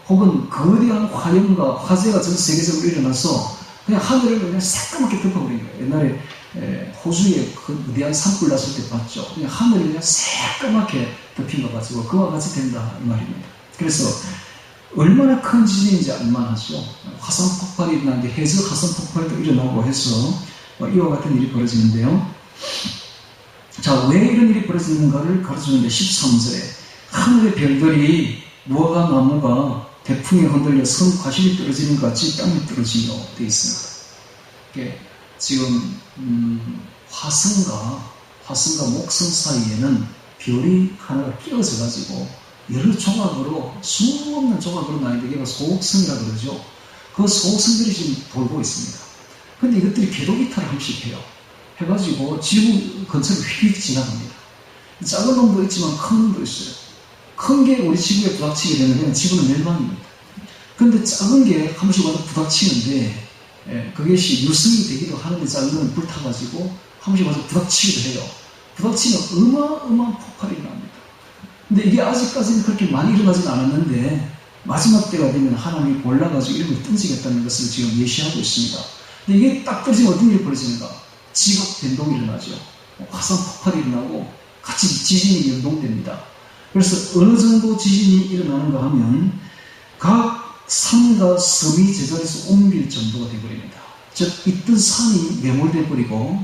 혹은 거대한 화염과 화재가 전 세계적으로 일어나서 그냥 하늘을 그냥 새까맣게 덮어버린 거예요. 옛날에 호주에 그 위대한 산불 났을 때 봤죠. 그냥 하늘이 그냥 새까맣게 덮인 것 가지고 그와 같이 된다 이 말입니다. 그래서 얼마나 큰 지진인지 알만하죠. 화산 폭발이 일어나는데 해저 화산 폭발도 일어나고 해서 이와 같은 일이 벌어지는데요. 자, 왜 이런 일이 벌어지는가를 가르쳐주는데 13절에 하늘의 별들이 무화과 나무가 대풍에 흔들려 선 과실이 떨어지는 것 같이 땅에 떨어지며 되어 있습니다. 이게 지금 화성과 목성 사이에는 별이 하나가 끼어져 가지고 여러 조각으로 수없는 조각으로 나뉘는데 이게 소옥성이라고 그러죠. 그 소옥성들이 지금 돌고 있습니다. 근데 이것들이 궤도기탈을 함씩 해요. 해가지고 지구 근처를 휙 지나갑니다. 작은 놈도 있지만 큰 놈도 있어요. 큰 게 우리 지구에 부닥치게 되면 지구는 멸망입니다. 근데 작은 게 한 번씩 와서 부닥치는데 그것이 유승이 되기도 하는데 작은 놈은 불타가지고 한 번씩 와서 부닥치기도 해요. 부닥치면 어마어마한 폭발이 일어납니다. 근데 이게 아직까지는 그렇게 많이 일어나지는 않았는데 마지막 때가 되면 하나님이 골라가지고 이런 걸 던지겠다는 것을 지금 예시하고 있습니다. 근데 이게 딱 떨어지면 어떤 일이 벌어지는가? 지각 변동이 일어나죠. 화산 폭발이 일어나고 같이 지진이 연동됩니다. 그래서 어느 정도 지진이 일어나는가 하면 각 산과 섬이 제자리에서 옮길 정도가 되어버립니다. 즉 있던 산이 매몰돼 버리고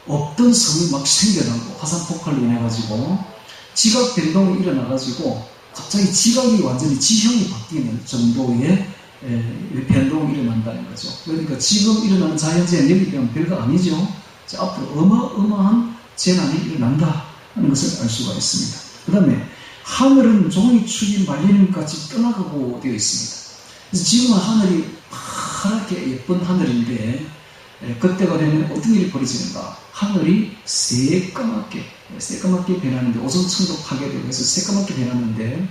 없던 섬이 막 생겨나고 화산 폭발로 인해가지고 지각 변동이 일어나가지고 갑자기 지각이 완전히 지형이 바뀌는 정도의 변동이 일어난다는 거죠. 그러니까 지금 일어나는 자연재해 여기 보면 별거 아니죠. 앞으로 어마어마한 재난이 일어난다 하는 것을 알 수가 있습니다. 그 다음에 하늘은 종이축이 말리는 것 같이 떠나가고 되어 있습니다. 그래서 지금은 하늘이 파랗게 예쁜 하늘인데 그때가 되면 어떤 일이 벌어지는가? 하늘이 새까맣게 변하는데 오존층도 파괴되고 해서 새까맣게 변하는데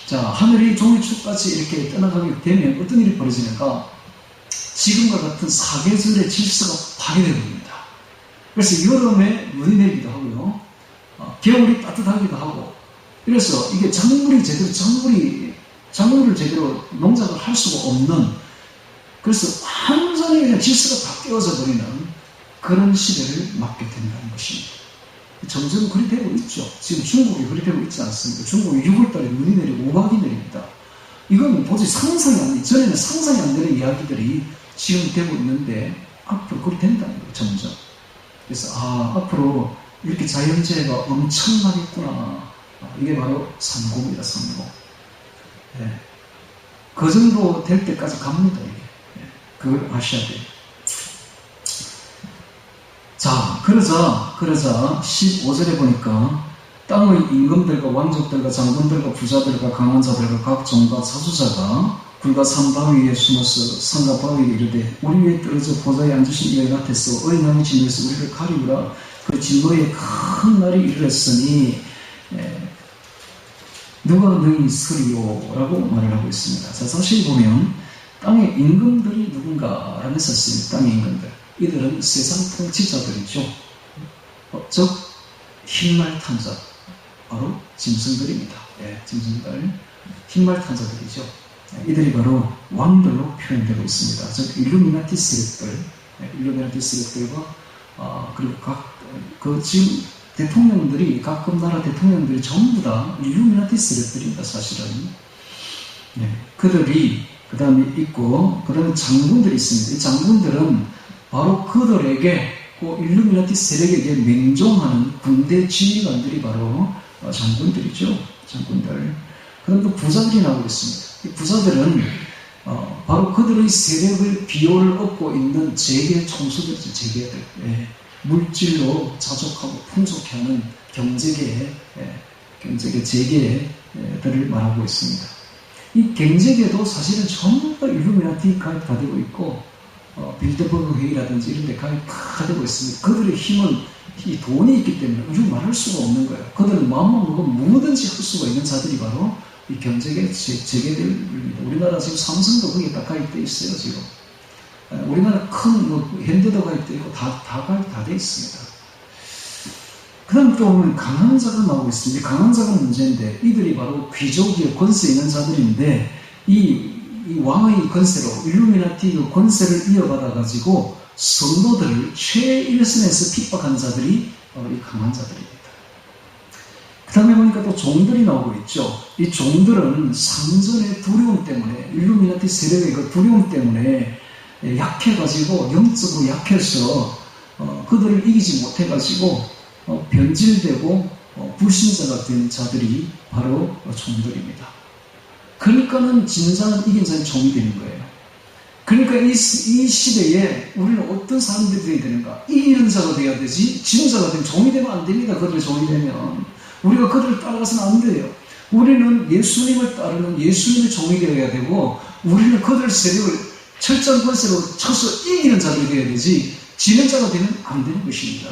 자, 하늘이 종이축같이 이렇게 떠나가게 되면 어떤 일이 벌어지는가? 지금과 같은 사계절의 질서가 파괴되어버립니다. 그래서 여름에 눈이 내리기도 하고요. 겨울이 따뜻하기도 하고 그래서 이게 작물을 제대로 농작을 할 수가 없는 그래서 완전히 그냥 질서가 다 깨어져 버리는 그런 시대를 맞게 된다는 것입니다. 점점 그리 되고 있죠. 지금 중국이 그리 되고 있지 않습니까? 중국이 6월달에 눈이 내리고 우박이 내립니다. 이건 도저히 전에는 상상이 안 되는 이야기들이 지금 되고 있는데 앞으로 그리 된다는 거예요. 점점. 그래서 앞으로 이렇게 자연재해가 엄청나겠구나. 이게 바로 산고입니다. 산고. 네. 그 정도 될 때까지 갑니다. 이게. 네. 그걸 아셔야 돼요. 자, 그러자 15절에 보니까 땅의 임금들과 왕족들과 장군들과 부자들과 강한 자들과 각 종과 사수자가 굴과 산 바위에 숨어서 산과 바위에 이르되 우리 위에 떨어져 보좌에 앉으신 이의 같아서 어린 양의 진노에서 우리를 가리우라. 그 진노의 큰 날이 이르렀으니 누가 너희 서리요? 라고 말을 하고 있습니다. 자, 사실 보면 땅의 임금들이 누군가라는 썼습니다. 땅의 임금들. 이들은 세상 통치자들이죠. 즉 흰말 탄자, 바로 짐승들입니다. 짐승들, 흰말 탄자들이죠. 이들이 바로 왕들로 표현되고 있습니다. 즉 일루미나티 세력들, 일루미나티 세력들과 그리고 지금 대통령들이, 각급 나라 대통령들이 전부 다 일루미나티 세력들입니다. 사실은. 그들이 그 다음에 있고, 그 다음에 장군들이 있습니다. 이 장군들은 바로 그들에게, 그 일루미나티 세력에게 맹종하는 군대 지휘관들이 바로 장군들이죠. 장군들. 그 다음에 또 부자들이 나오고 있습니다. 이 부자들은 바로 그들의 세력을 비호를 얻고 있는 재계 총수들이죠. 재계들. 물질로 자족하고 풍족해 하는 경제계 재계들을 말하고 있습니다. 이 경제계도 사실은 전부 다 일루미나티 가입 다 되고 있고, 빌드버그 회의라든지 이런 데 가입 다 되고 있습니다. 그들의 힘은, 이 돈이 있기 때문에 우리가 말할 수가 없는 거예요. 그들은 마음만 먹으면 뭐든지 할 수가 있는 자들이 바로 이 경제계 재계들입니다. 우리나라 지금 삼성도 거기에 다 가입되어 있어요, 지금. 우리나라 큰 현대도 가입되어 있고 다 가입 다 되어 있습니다. 그 다음에 또 보면 강한 자가 나오고 있습니다. 강한 자가 문제인데, 이들이 바로 귀족이요, 권세 있는 자들인데, 이 왕의 권세로, 일루미나티 그 권세를 이어받아가지고 성도들을 최일선에서 핍박하는 자들이 바로 이 강한 자들입니다. 그 다음에 보니까 또 종들이 나오고 있죠. 이 종들은 상전의 두려움 때문에, 일루미나티 세력의 그 두려움 때문에 약해가지고, 영적으로 약해서 그들을 이기지 못해가지고 변질되고 불신자가 된 자들이 바로 종들입니다. 그러니까는 진정한 이긴 자는 종이 되는 거예요. 그러니까 이 시대에 우리는 어떤 사람들이 되어야 되는가? 이기는 자가 되어야 되지, 지는 자가 되면 종이 되면 안 됩니다. 그들의 종이 되면 우리가 그들을 따라가서는 안 돼요. 우리는 예수님을 따르는 예수님의 종이 되어야 되고, 우리는 그들 세력을 철저한 권세로 쳐서 이기는 자들이 되어야 되지, 지는 자가 되면 안 되는 것입니다.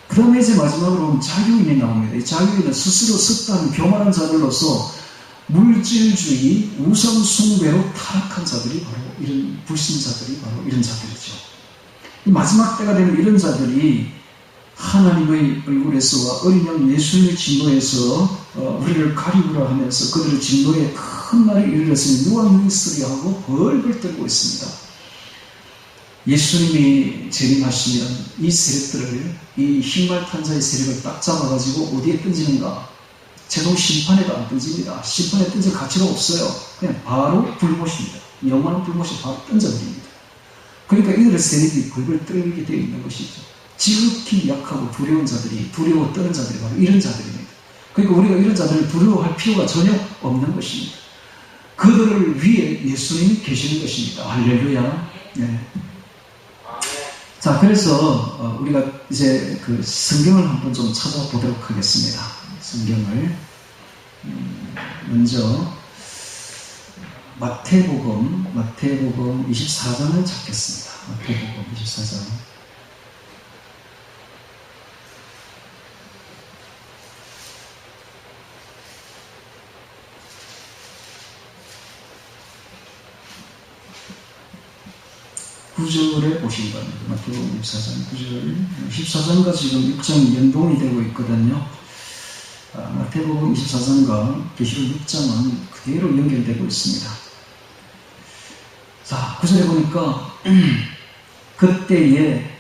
그 다음에 이제 마지막으로 자유인이 나옵니다. 이 자유인은 스스로 습단 교만한 자들로서 물질주의, 우상 숭배로 타락한 자들이 바로 이런 불신자들이 바로 이런 자들이죠. 이 마지막 때가 되면 이런 자들이 하나님의 얼굴에서와 어린 양 예수님의 진노에서 우리를 가리우라 하면서 그들의 진노에 큰 날이 이르렀으니 누가 너희 쓰리 하고 벌벌 떨고 있습니다. 예수님이 재림하시면 이 세력들을, 이 흰말 탄자의 세력을 딱 잡아가지고 어디에 던지는가? 최종 심판에도 안 던집니다. 심판에 던질 가치가 없어요. 그냥 바로 불못입니다. 영원한 불못이 바로 던져버립니다. 그러니까 이들의 세력이 벌벌 떨게 되어 있는 것이죠. 지극히 약하고 두려운 자들이, 두려워 떠는 자들이 바로 이런 자들입니다. 그러니까 우리가 이런 자들을 두려워할 필요가 전혀 없는 것입니다. 그들을 위해 예수님이 계시는 것입니다. 할렐루야. 네. 자, 그래서 우리가 이제 그 성경을 한번 좀 찾아보도록 하겠습니다. 성경을 먼저 마태복음 24장을 찾겠습니다. 마태복음 24장. 구절에 보시기 바랍니다. 마태복음 24장 9절. 14장과 지금 6장이 연동이 되고 있거든요. 마태복음 24장과 계시록 6장은 그대로 연결되고 있습니다. 자, 9절에 보니까 그때에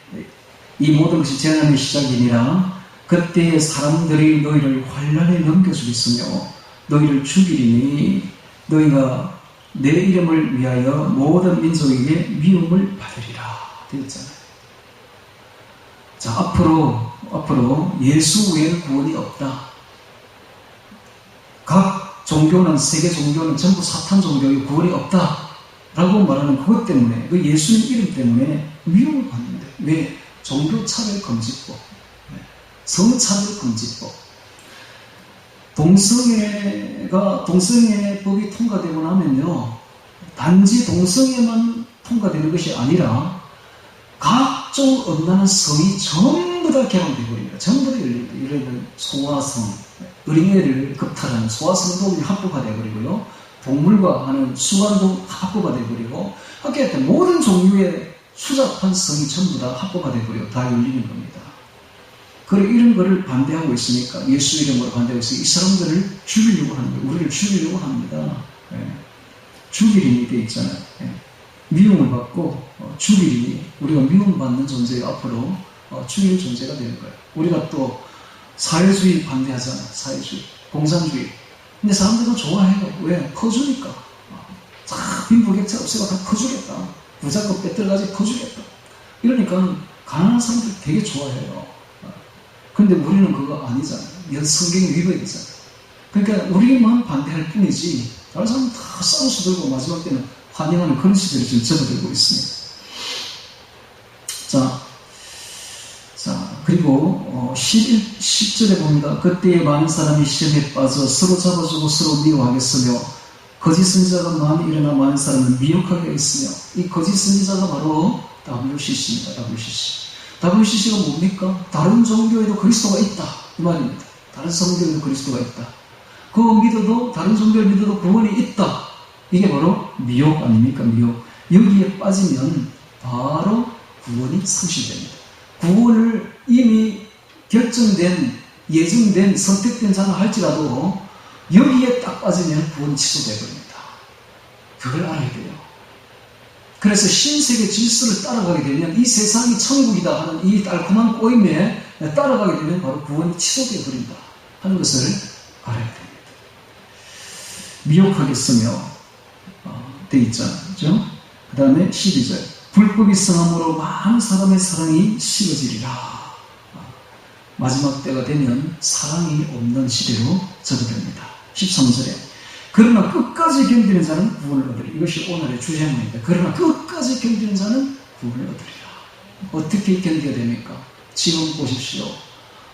이 모든 것이 재난의 시작이니라. 그때에 사람들이 너희를 환난에 넘겨주겠으며 너희를 죽이리니 너희가 내 이름을 위하여 모든 민족에게 미움을 받으리라 되었잖아요. 자, 앞으로 예수 외에는 구원이 없다. 각 종교는, 세계 종교는 전부 사탄 종교의 구원이 없다 라고 말하는 그것 때문에, 그 예수님 이름 때문에 미움을 받는데, 왜? 종교차별금지법, 성차별금지법, 동성애 동성애가 동성애 법이 통과되고 나면요, 단지 동성애만 통과되는 것이 아니라 각종 음란한 성이 전부 다 개방되어 버립니다. 전부 다 열립니다. 예를 들면 소아성, 어린애를 겁탈하는 소아성도 합법화되어 버리고요, 동물과 하는 수관도 합법화되어 버리고, 하여튼 모든 종류의 수잡한 성이 전부 다 합법화되어 버리고 다 열리는 겁니다. 그리고 이런 거를 반대하고 있으니까, 예수 이름으로 반대하고 있으니까 이 사람들을 죽이려고 하는 거예요. 우리를 죽이려고 합니다. 죽이림이 되어 있잖아요. 미움을 받고 죽이림이, 우리가 미움받는 존재가 앞으로 죽일 존재가 되는 거예요. 우리가 또 사회주의 반대하잖아요. 사회주의, 공산주의. 근데 사람들은 좋아해요. 왜? 커주니까. 빈부격차 없애고 다 커주겠다. 부자가 빼들어가지 커주겠다. 이러니까 가난한 사람들 되게 좋아해요. 근데 우리는 그거 아니잖아요. 성경의 위법이잖아요. 그러니까 우리만 반대할 뿐이지 다른 사람은 다 싸우수 들고 마지막 때는 환영하는 그런 시대를 지금 접어들고 있습니다. 자, 그리고 10절에 봅니다. 그때에 많은 사람이 시험에 빠져 서로 잡아주고 서로 미워하겠으며 거짓 선지자가 많이 일어나 많은 사람을 미혹하게 하겠으며, 이 거짓 선지자가 바로 WCC입니다. WCC가 뭡니까? 다른 종교에도 그리스도가 있다, 이 말입니다. 다른 성경에도 그리스도가 있다. 그거 믿어도, 다른 종교를 믿어도 구원이 있다. 이게 바로 미혹 아닙니까? 미혹. 여기에 빠지면 바로 구원이 상실됩니다. 구원을 이미 결정된, 예정된, 선택된 자가 할지라도 여기에 딱 빠지면 구원이 취소되어버립니다. 그걸 알아야 돼요. 그래서 신세계 질서를 따라가게 되면, 이 세상이 천국이다 하는 이 달콤한 꼬임에 따라가게 되면 바로 구원이 취소되어 버린다 하는 것을 알아야 됩니다. 미혹하겠으며 되어 있잖아요. 그죠? 그 다음에 12절. 불법이 성함으로 많은 사람의 사랑이 식어지리라. 마지막 때가 되면 사랑이 없는 시대로 접어듭니다. 13절에. 그러나 끝까지 견디는 자는 구원을 얻으리라. 이것이 오늘의 주제입니다. 그러나 끝까지 견디는 자는 구원을 얻으리라. 어떻게 견뎌야 됩니까? 지금 보십시오.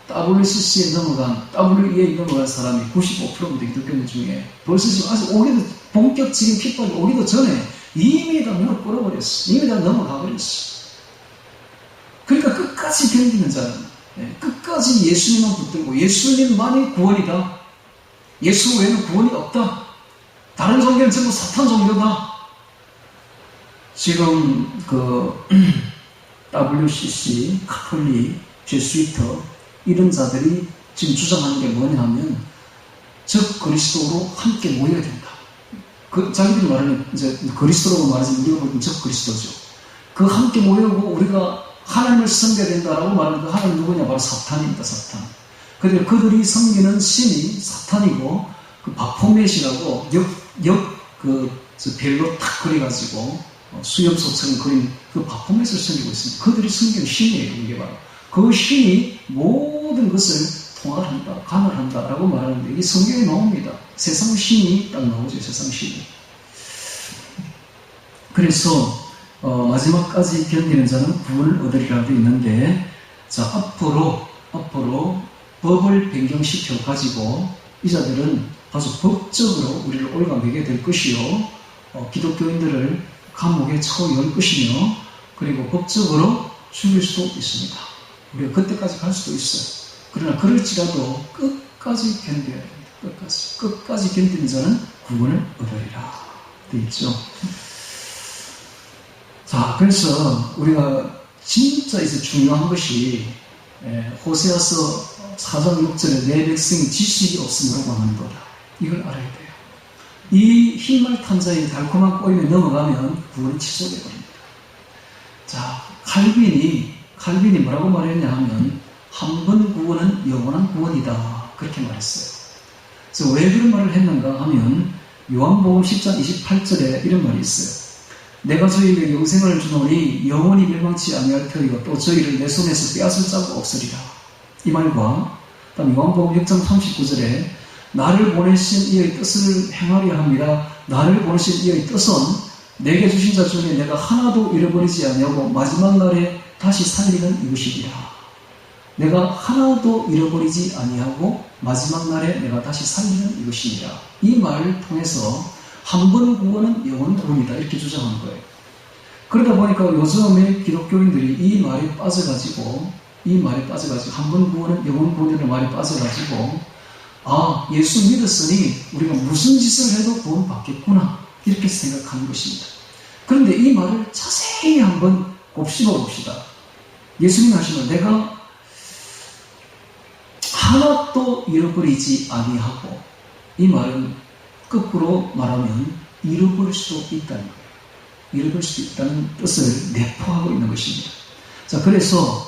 WCC에 넘어간, WEA에 넘어간 사람이 95%입니다. 기독교인 중에. 벌써 지금 아직 오기도, 본격적인 핍박이 오기도 전에 이미 다 무릎 꿇어버렸어. 이미 다 넘어가 버렸어. 그러니까 끝까지 견디는 자는, 끝까지 예수님만 붙들고 예수님만이 구원이다. 예수 외에는 구원이 없다. 다른 종교는 전부 사탄 종교다. 지금 WCC, 카톨릭, 제수이터 이런 자들이 지금 주장하는 게 뭐냐 하면 적 그리스도로 함께 모여야 된다. 자기들이 말하는 이제 그리스도라고 말하지, 우리가 보기엔 적 그리스도죠. 그 함께 모여고 우리가 하나님을 섬겨야 된다라고 말하는 그 하나님 누구냐? 바로 사탄입니다. 사탄. 그런데 그들이 섬기는 신이 사탄이고, 그 바포맷이라고 별로 탁 그려가지고 수염소처럼 그린 그 바포맷을 섬기고 있습니다. 그들이 섬기는 신이에요. 이게 바로 그 신이 모든 것을 통할한다, 감을한다라고 말하는데, 이게 성경에 나옵니다. 세상 신이 딱 나오죠. 세상 신이. 그래서 마지막까지 견디는 자는 구원을 얻으리라 되어 있는데, 자, 앞으로 법을 변경시켜 가지고 이 자들은 아주 법적으로 우리를 올가매게 될 것이요, 기독교인들을 감옥에 처할 것이며, 그리고 법적으로 죽일 수도 있습니다. 우리가 그때까지 갈 수도 있어요. 그러나 그럴지라도 끝까지 견뎌야 됩니다. 끝까지 견디는 자는 구원을 얻으리라 되어 있죠. 자, 그래서 우리가 진짜 이제 중요한 것이 호세아서 4장 6절에 내 백성이 지식이 없음으로 망하는 거다. 이걸 알아야 돼요. 이 흰말 탄자의 달콤한 꼬임에 넘어가면 구원이 취소되어 버립니다. 자, 칼빈이 뭐라고 말했냐 하면 한 번 구원은 영원한 구원이다. 그렇게 말했어요. 그래서 왜 그런 말을 했는가 하면 요한복음 10장 28절에 이런 말이 있어요. 내가 저희에게 영생을 주노니 영원히 멸망치 아니할 터이요 또 저희를 내 손에서 빼앗을 자가 없으리라. 이 말과 다음 요한복음 6장 39절에 나를 보내신 이의 뜻을 행하려 합니다. 나를 보내신 이의 뜻은 내게 주신 자 중에 내가 하나도 잃어버리지 아니하고 마지막 날에 다시 살리는 이것이니라. 내가 하나도 잃어버리지 아니하고 마지막 날에 내가 다시 살리는 이것이니라. 이 말을 통해서 한 번 구원은 영원 구원이다 이렇게 주장하는 거예요. 그러다 보니까 요즘의 기독교인들이 이 말에 빠져가지고 한 번 구원은 영원 구원이라는 말에 빠져가지고 예수 믿었으니 우리가 무슨 짓을 해도 구원 받겠구나 이렇게 생각하는 것입니다. 그런데 이 말을 자세히 한번 곱씹어 봅시다. 예수님 하시면 내가 하나도 잃어버리지 아니하고, 이 말은 거꾸로 말하면 잃어버릴 수도 있다는 거예요. 잃어버릴 수도 있다는 뜻을 내포하고 있는 것입니다. 자, 그래서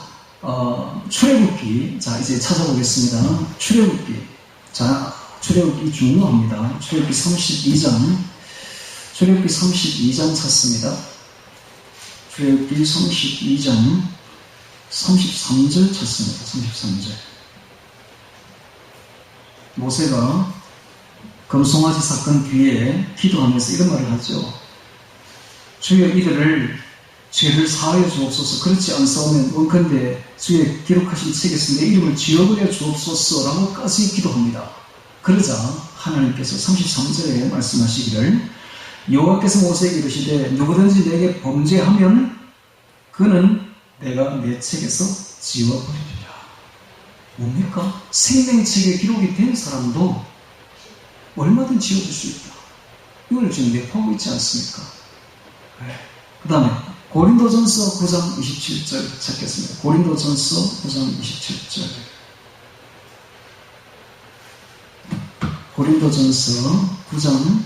출애굽기, 자 이제 찾아보겠습니다. 출애굽기 중요합니다. 출애굽기 32장 찾습니다. 출애굽기 32장 33절 찾습니다. 33절. 모세가 금송아지 사건 뒤에 기도하면서 이런 말을 하죠. 주여 이들을 죄를 사하여 주옵소서. 그렇지 않사오면 원컨대 주의 기록하신 책에서 내 이름을 지워버려 주옵소서라고까지 기도합니다. 그러자 하나님께서 33절에 말씀하시기를, 여호와께서 모세에게 이르시되 누구든지 내게 범죄하면 그는 내가 내 책에서 지워버리리라. 뭡니까? 생명책에 기록이 된 사람도 얼마든지 지워줄 수 있다. 이걸 지금 내포하고 있지 않습니까? 그 다음에 고린도전서 9장 27절 찾겠습니다. 고린도전서 9장 27절. 고린도전서 9장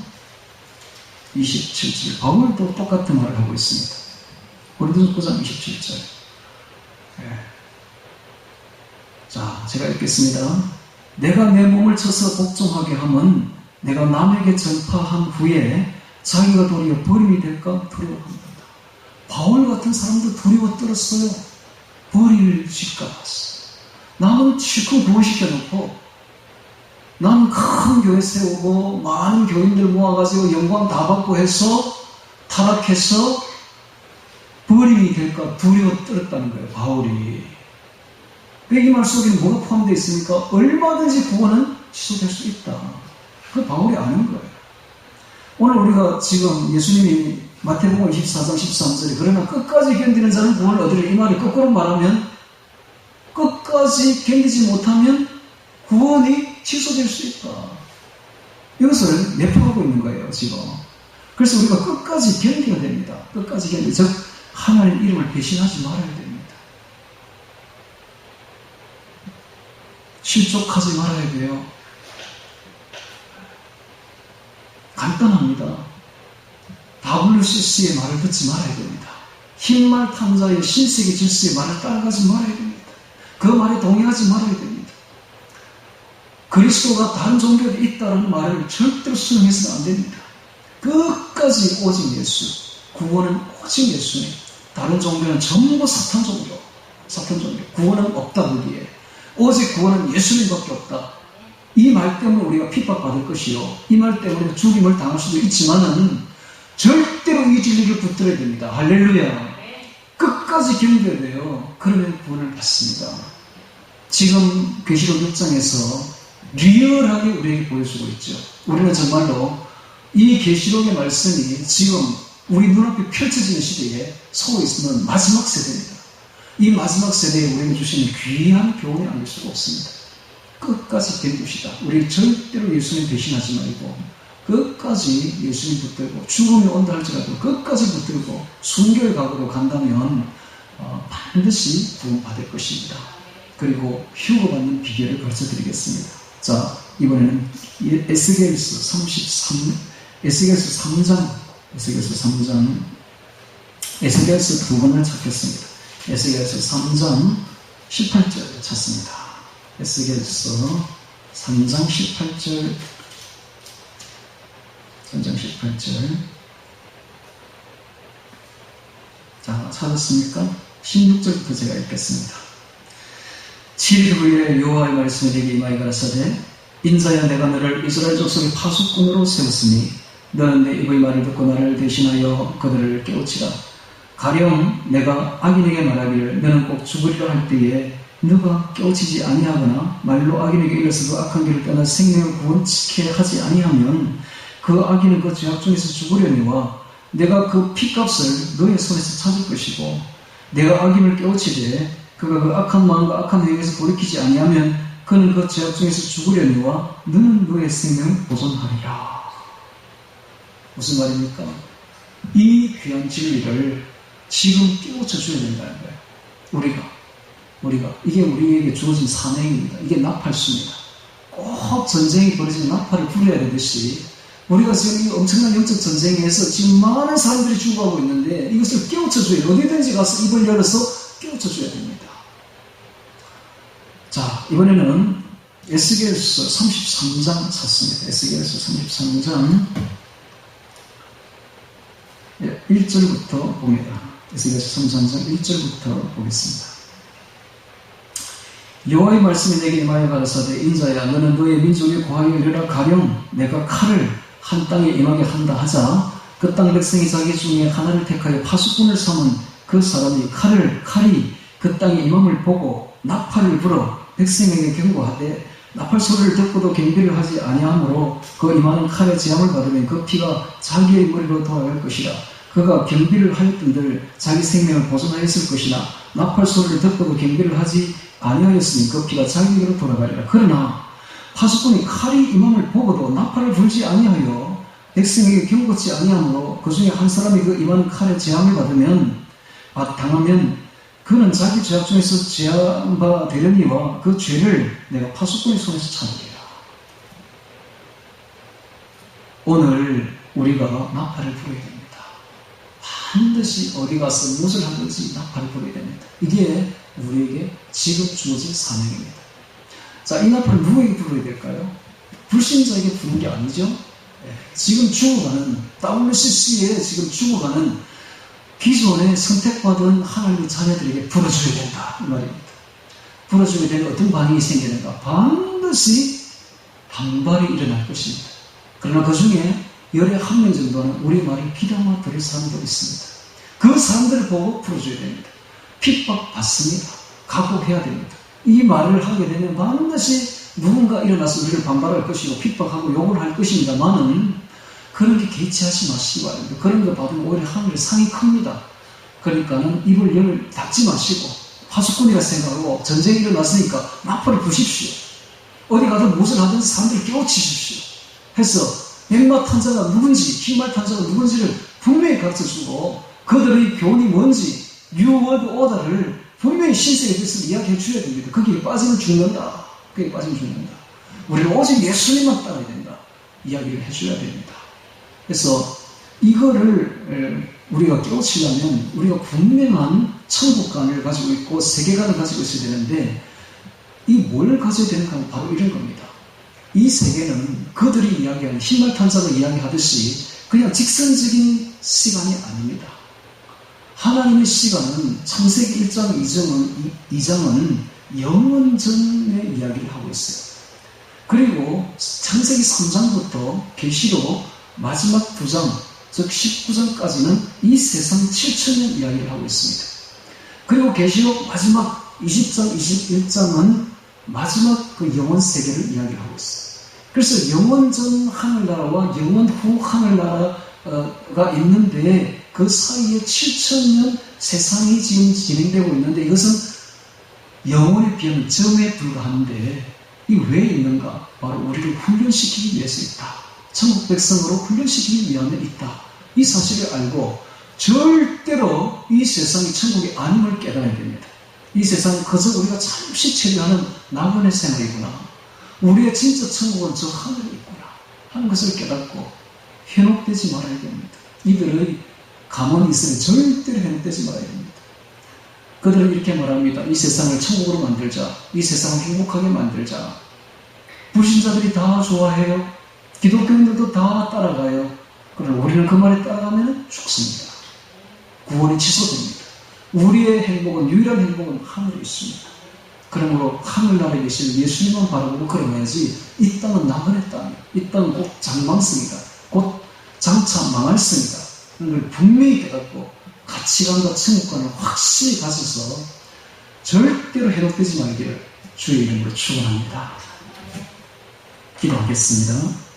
27절. 바울도 똑같은 말을 하고 있습니다. 고린도전서 9장 27절. 자, 제가 읽겠습니다. 내가 내 몸을 쳐서 복종하게 하면 내가 남에게 전파한 후에 자기가 도리어 버림이 될까 두려워합니다. 바울 같은 사람도 두려워 떨었어요. 버릴까 봤어. 남은 실컷 구원시켜놓고, 남은 큰 교회 세우고 많은 교인들 모아가지고 영광 다 받고 해서 타락해서 버림이 될까 두려워 떨었다는 거예요, 바울이. 이 말 속에는 뭐가 포함되어 있습니까? 얼마든지 구원은 취소될 수 있다. 그 바울이 아는 거예요. 오늘 우리가 지금 예수님이 마태복음 24장 13절에 그러나 끝까지 견디는 자는 구원을 얻으리라, 이 말이 거꾸로 말하면 끝까지 견디지 못하면 구원이 취소될 수 있다. 이것을 내포하고 있는 거예요, 지금. 그래서 우리가 끝까지 견뎌야 됩니다. 끝까지 견뎌. 즉 하나님 이름을 배신하지 말아야 됩니다. 실족하지 말아야 돼요. 간단합니다. WCC의 말을 듣지 말아야 됩니다. 흰말 탐자의 신세계 질서의 말을 따라가지 말아야 됩니다. 그 말에 동의하지 말아야 됩니다. 그리스도가 다른 종교에 있다는 말을 절대로 수용해서는 안 됩니다. 끝까지 오직 예수, 구원은 오직 예수님. 다른 종교는 전부 사탄 종교. 구원은 없다 거기에. 오직 구원은 예수님밖에 없다. 이 말 때문에 우리가 핍박받을 것이요, 이 말 때문에 죽임을 당할 수도 있지만은 절대로 이 진리를 붙들어야 됩니다. 할렐루야. 끝까지 견뎌야 돼요. 그러면 구원을 받습니다. 지금 계시록 6장에서 리얼하게 우리에게 보여주고 있죠. 우리는 정말로 이 계시록의 말씀이 지금 우리 눈앞에 펼쳐지는 시대에 서 있는 마지막 세대입니다. 이 마지막 세대에 우리에게 주시는 귀한 교훈이 아닐 수가 없습니다. 끝까지 견딥시다. 우리 절대로 예수님 배신하지 말고 끝까지 예수님 붙들고, 죽음이 온다 할지라도 끝까지 붙들고 순교의 각오로 간다면 반드시 구원받을 것입니다. 그리고 휴거받는 비결을 가르쳐드리겠습니다. 자, 이번에는 에스겔서 3장 에스겔서 두 번을 찾겠습니다. 에스겔서 3장 18절 찾습니다. 에스겔서 3장 18절. 자, 찾았습니까? 16절부터 제가 읽겠습니다. 7일 후에 여호와의 말씀이 내게 임하여 가라사대, 인자야 내가 너를 이스라엘 족속의 파수꾼으로 세웠으니 너는 내 입의 말을 듣고 나를 대신하여 그들을 깨우치라. 가령 내가 악인에게 말하기를 너는 꼭 죽으리라 할 때에 너가 깨우치지 아니하거나 말로 악인에게 이르러서 그 악한 길을 떠나 생명을 구원케 하지 아니하면 그 악인은 그 죄악 중에서 죽으려니와 내가 그 피값을 너의 손에서 찾을 것이고 내가 악인을 깨우치되 그가 그 악한 마음과 악한 행위에서 돌이키지 아니하면 그는 그 죄악 중에서 죽으려니와 너는 너의 생명을 보존하리라. 무슨 말입니까? 이 귀한 진리를 지금 깨우쳐 줘야 된다는 거예요. 우리가 이게 우리에게 주어진 사명입니다. 이게 나팔수입니다. 꼭 전쟁이 벌어지면 나팔을 불어야 되듯이 우리가 지금 이 엄청난 영적 전쟁에서 지금 많은 사람들이 죽어가고 있는데 이것을 깨우쳐줘야 돼요. 어디든지 가서 입을 열어서 깨우쳐줘야 됩니다. 자, 이번에는 에스겔서 33장 찾습니다. 에스겔서 33장 1절부터 봅니다. 에스겔서 33장 1절부터 보겠습니다. 여호와의 말씀이 내게 임하여 가라사대 인자야 너는 너의 민족의 고하여 이르라 가령 내가 칼을 한 땅에 임하게 한다 하자 그 땅 백성이 자기 중에 하나를 택하여 파수꾼을 삼은 그 사람이 칼이 그 땅에 임함을 보고 나팔을 불어 백성에게 경고하되 나팔 소리를 듣고도 경비를 하지 아니하므로 그 임하는 칼의 재앙을 받으면 그 피가 자기의 머리로 돌아갈 것이라 그가 경비를 하였던들 자기 생명을 보존하였을 것이나 나팔 소리를 듣고도 경비를 하지 아니하였으니 그 피가 자기에게로 돌아가리라. 그러나 파수꾼이 칼이 임함을 보고도 나팔을 불지 아니하여 백성에게 경고치 아니하므로 그 중에 한 사람이 그 임한 칼의 재앙을 당하면 그는 자기 죄악 중에서 죄함바 되려니와 그 죄를 내가 파수꾼의 손에서 찾으리라. 오늘 우리가 나팔을 불어야 됩니다. 반드시 어디 가서 무엇을 하든지 나팔을 불어야 됩니다. 이게 우리에게 지금 주어진 사명입니다. 자, 이 나팔을 누구에게 불어야 될까요? 불신자에게 부는 게 아니죠. 지금 죽어가는 WCC에 지금 죽어가는 기존에 선택받은 하나님의 자녀들에게 불어줘야 된다 이 말입니다. 불어주게 되면 어떤 반응이 생기는가? 반드시 반발이 일어날 것입니다. 그러나 그 중에 열의 한 명 정도는 우리 말을 귀담아 들을 사람도 있습니다. 그 사람들을 보고 풀어줘야 됩니다. 핍박받습니다. 각오해야 됩니다. 이 말을 하게 되면 반드시 누군가 일어나서 우리를 반발할 것이고 핍박하고 욕을 할 것입니다만은 그런 게 개의치하지 마시기 바랍니다. 그런 거 받으면 오히려 하늘의 상이 큽니다. 그러니까는 입을 닫지 마시고 파수꾼이라 생각하고 전쟁이 일어났으니까 나팔을 부십시오. 어디 가든 무엇을 하든 사람들을 깨우치십시오. 해서 백마탄자가 누군지 흰말탄자가 누군지를 분명히 가르쳐주고 그들의 교훈이 뭔지 New World Order를 분명히 신세에 대해서 이야기해 줘야 됩니다. 거기에 빠지면 죽는다. 거기에 빠지면 죽는다. 우리는 오직 예수님만 따라야 된다. 이야기를 해줘야 됩니다. 그래서 이거를 우리가 깨우치려면 우리가 분명한 천국관을 가지고 있고 세계관을 가지고 있어야 되는데 이 뭘 가져야 되는가 하면 바로 이런 겁니다. 이 세계는 그들이 이야기하는 흰말탄자가 이야기하듯이 그냥 직선적인 시간이 아닙니다. 하나님의 시간은 창세기 1장 2장은 영원전의 이야기를 하고 있어요. 그리고 창세기 3장부터 계시록 마지막 2장, 즉 19장까지는 이 세상 7천년 이야기를 하고 있습니다. 그리고 계시록 마지막 20장, 21장은 마지막 그 영원 세계를 이야기하고 있어요. 그래서 영원 전 하늘나라와 영원 후 하늘나라가 있는데 그 사이에 7천년 세상이 지금 진행되고 있는데 이것은 영원에 비하면 점에 불과한데 이 왜 있는가? 바로 우리를 훈련시키기 위해서 있다. 천국 백성으로 훈련시키기 위함에 있다. 이 사실을 알고 절대로 이 세상이 천국이 아님을 깨달아야 됩니다. 이 세상은 그저 우리가 잠시 체류하는 낙원의 생활이구나. 우리의 진짜 천국은 저 하늘에 있구나 하는 것을 깨닫고 현혹되지 말아야 됩니다. 이들의 감언이 있으면 절대로 현혹되지 말아야 됩니다. 그들은 이렇게 말합니다. 이 세상을 천국으로 만들자. 이 세상을 행복하게 만들자. 불신자들이 다 좋아해요. 기독교인들도 다 따라가요. 그러나 우리는 그 말에 따라가면 죽습니다. 구원이 취소됩니다. 우리의 행복은, 유일한 행복은 하늘에 있습니다. 그러므로 하늘나라에 계신 예수님만 바라보고 걸어가야지 이 땅은 나그네 땅이야. 이 땅은 곧 장망성이다. 곧 장차 망할 성이다. 그런 걸 분명히 깨닫고 가치관과 천국관을 확실히 가져서 절대로 해롭되지 말기를 주의 이름으로 축원합니다. 기도하겠습니다.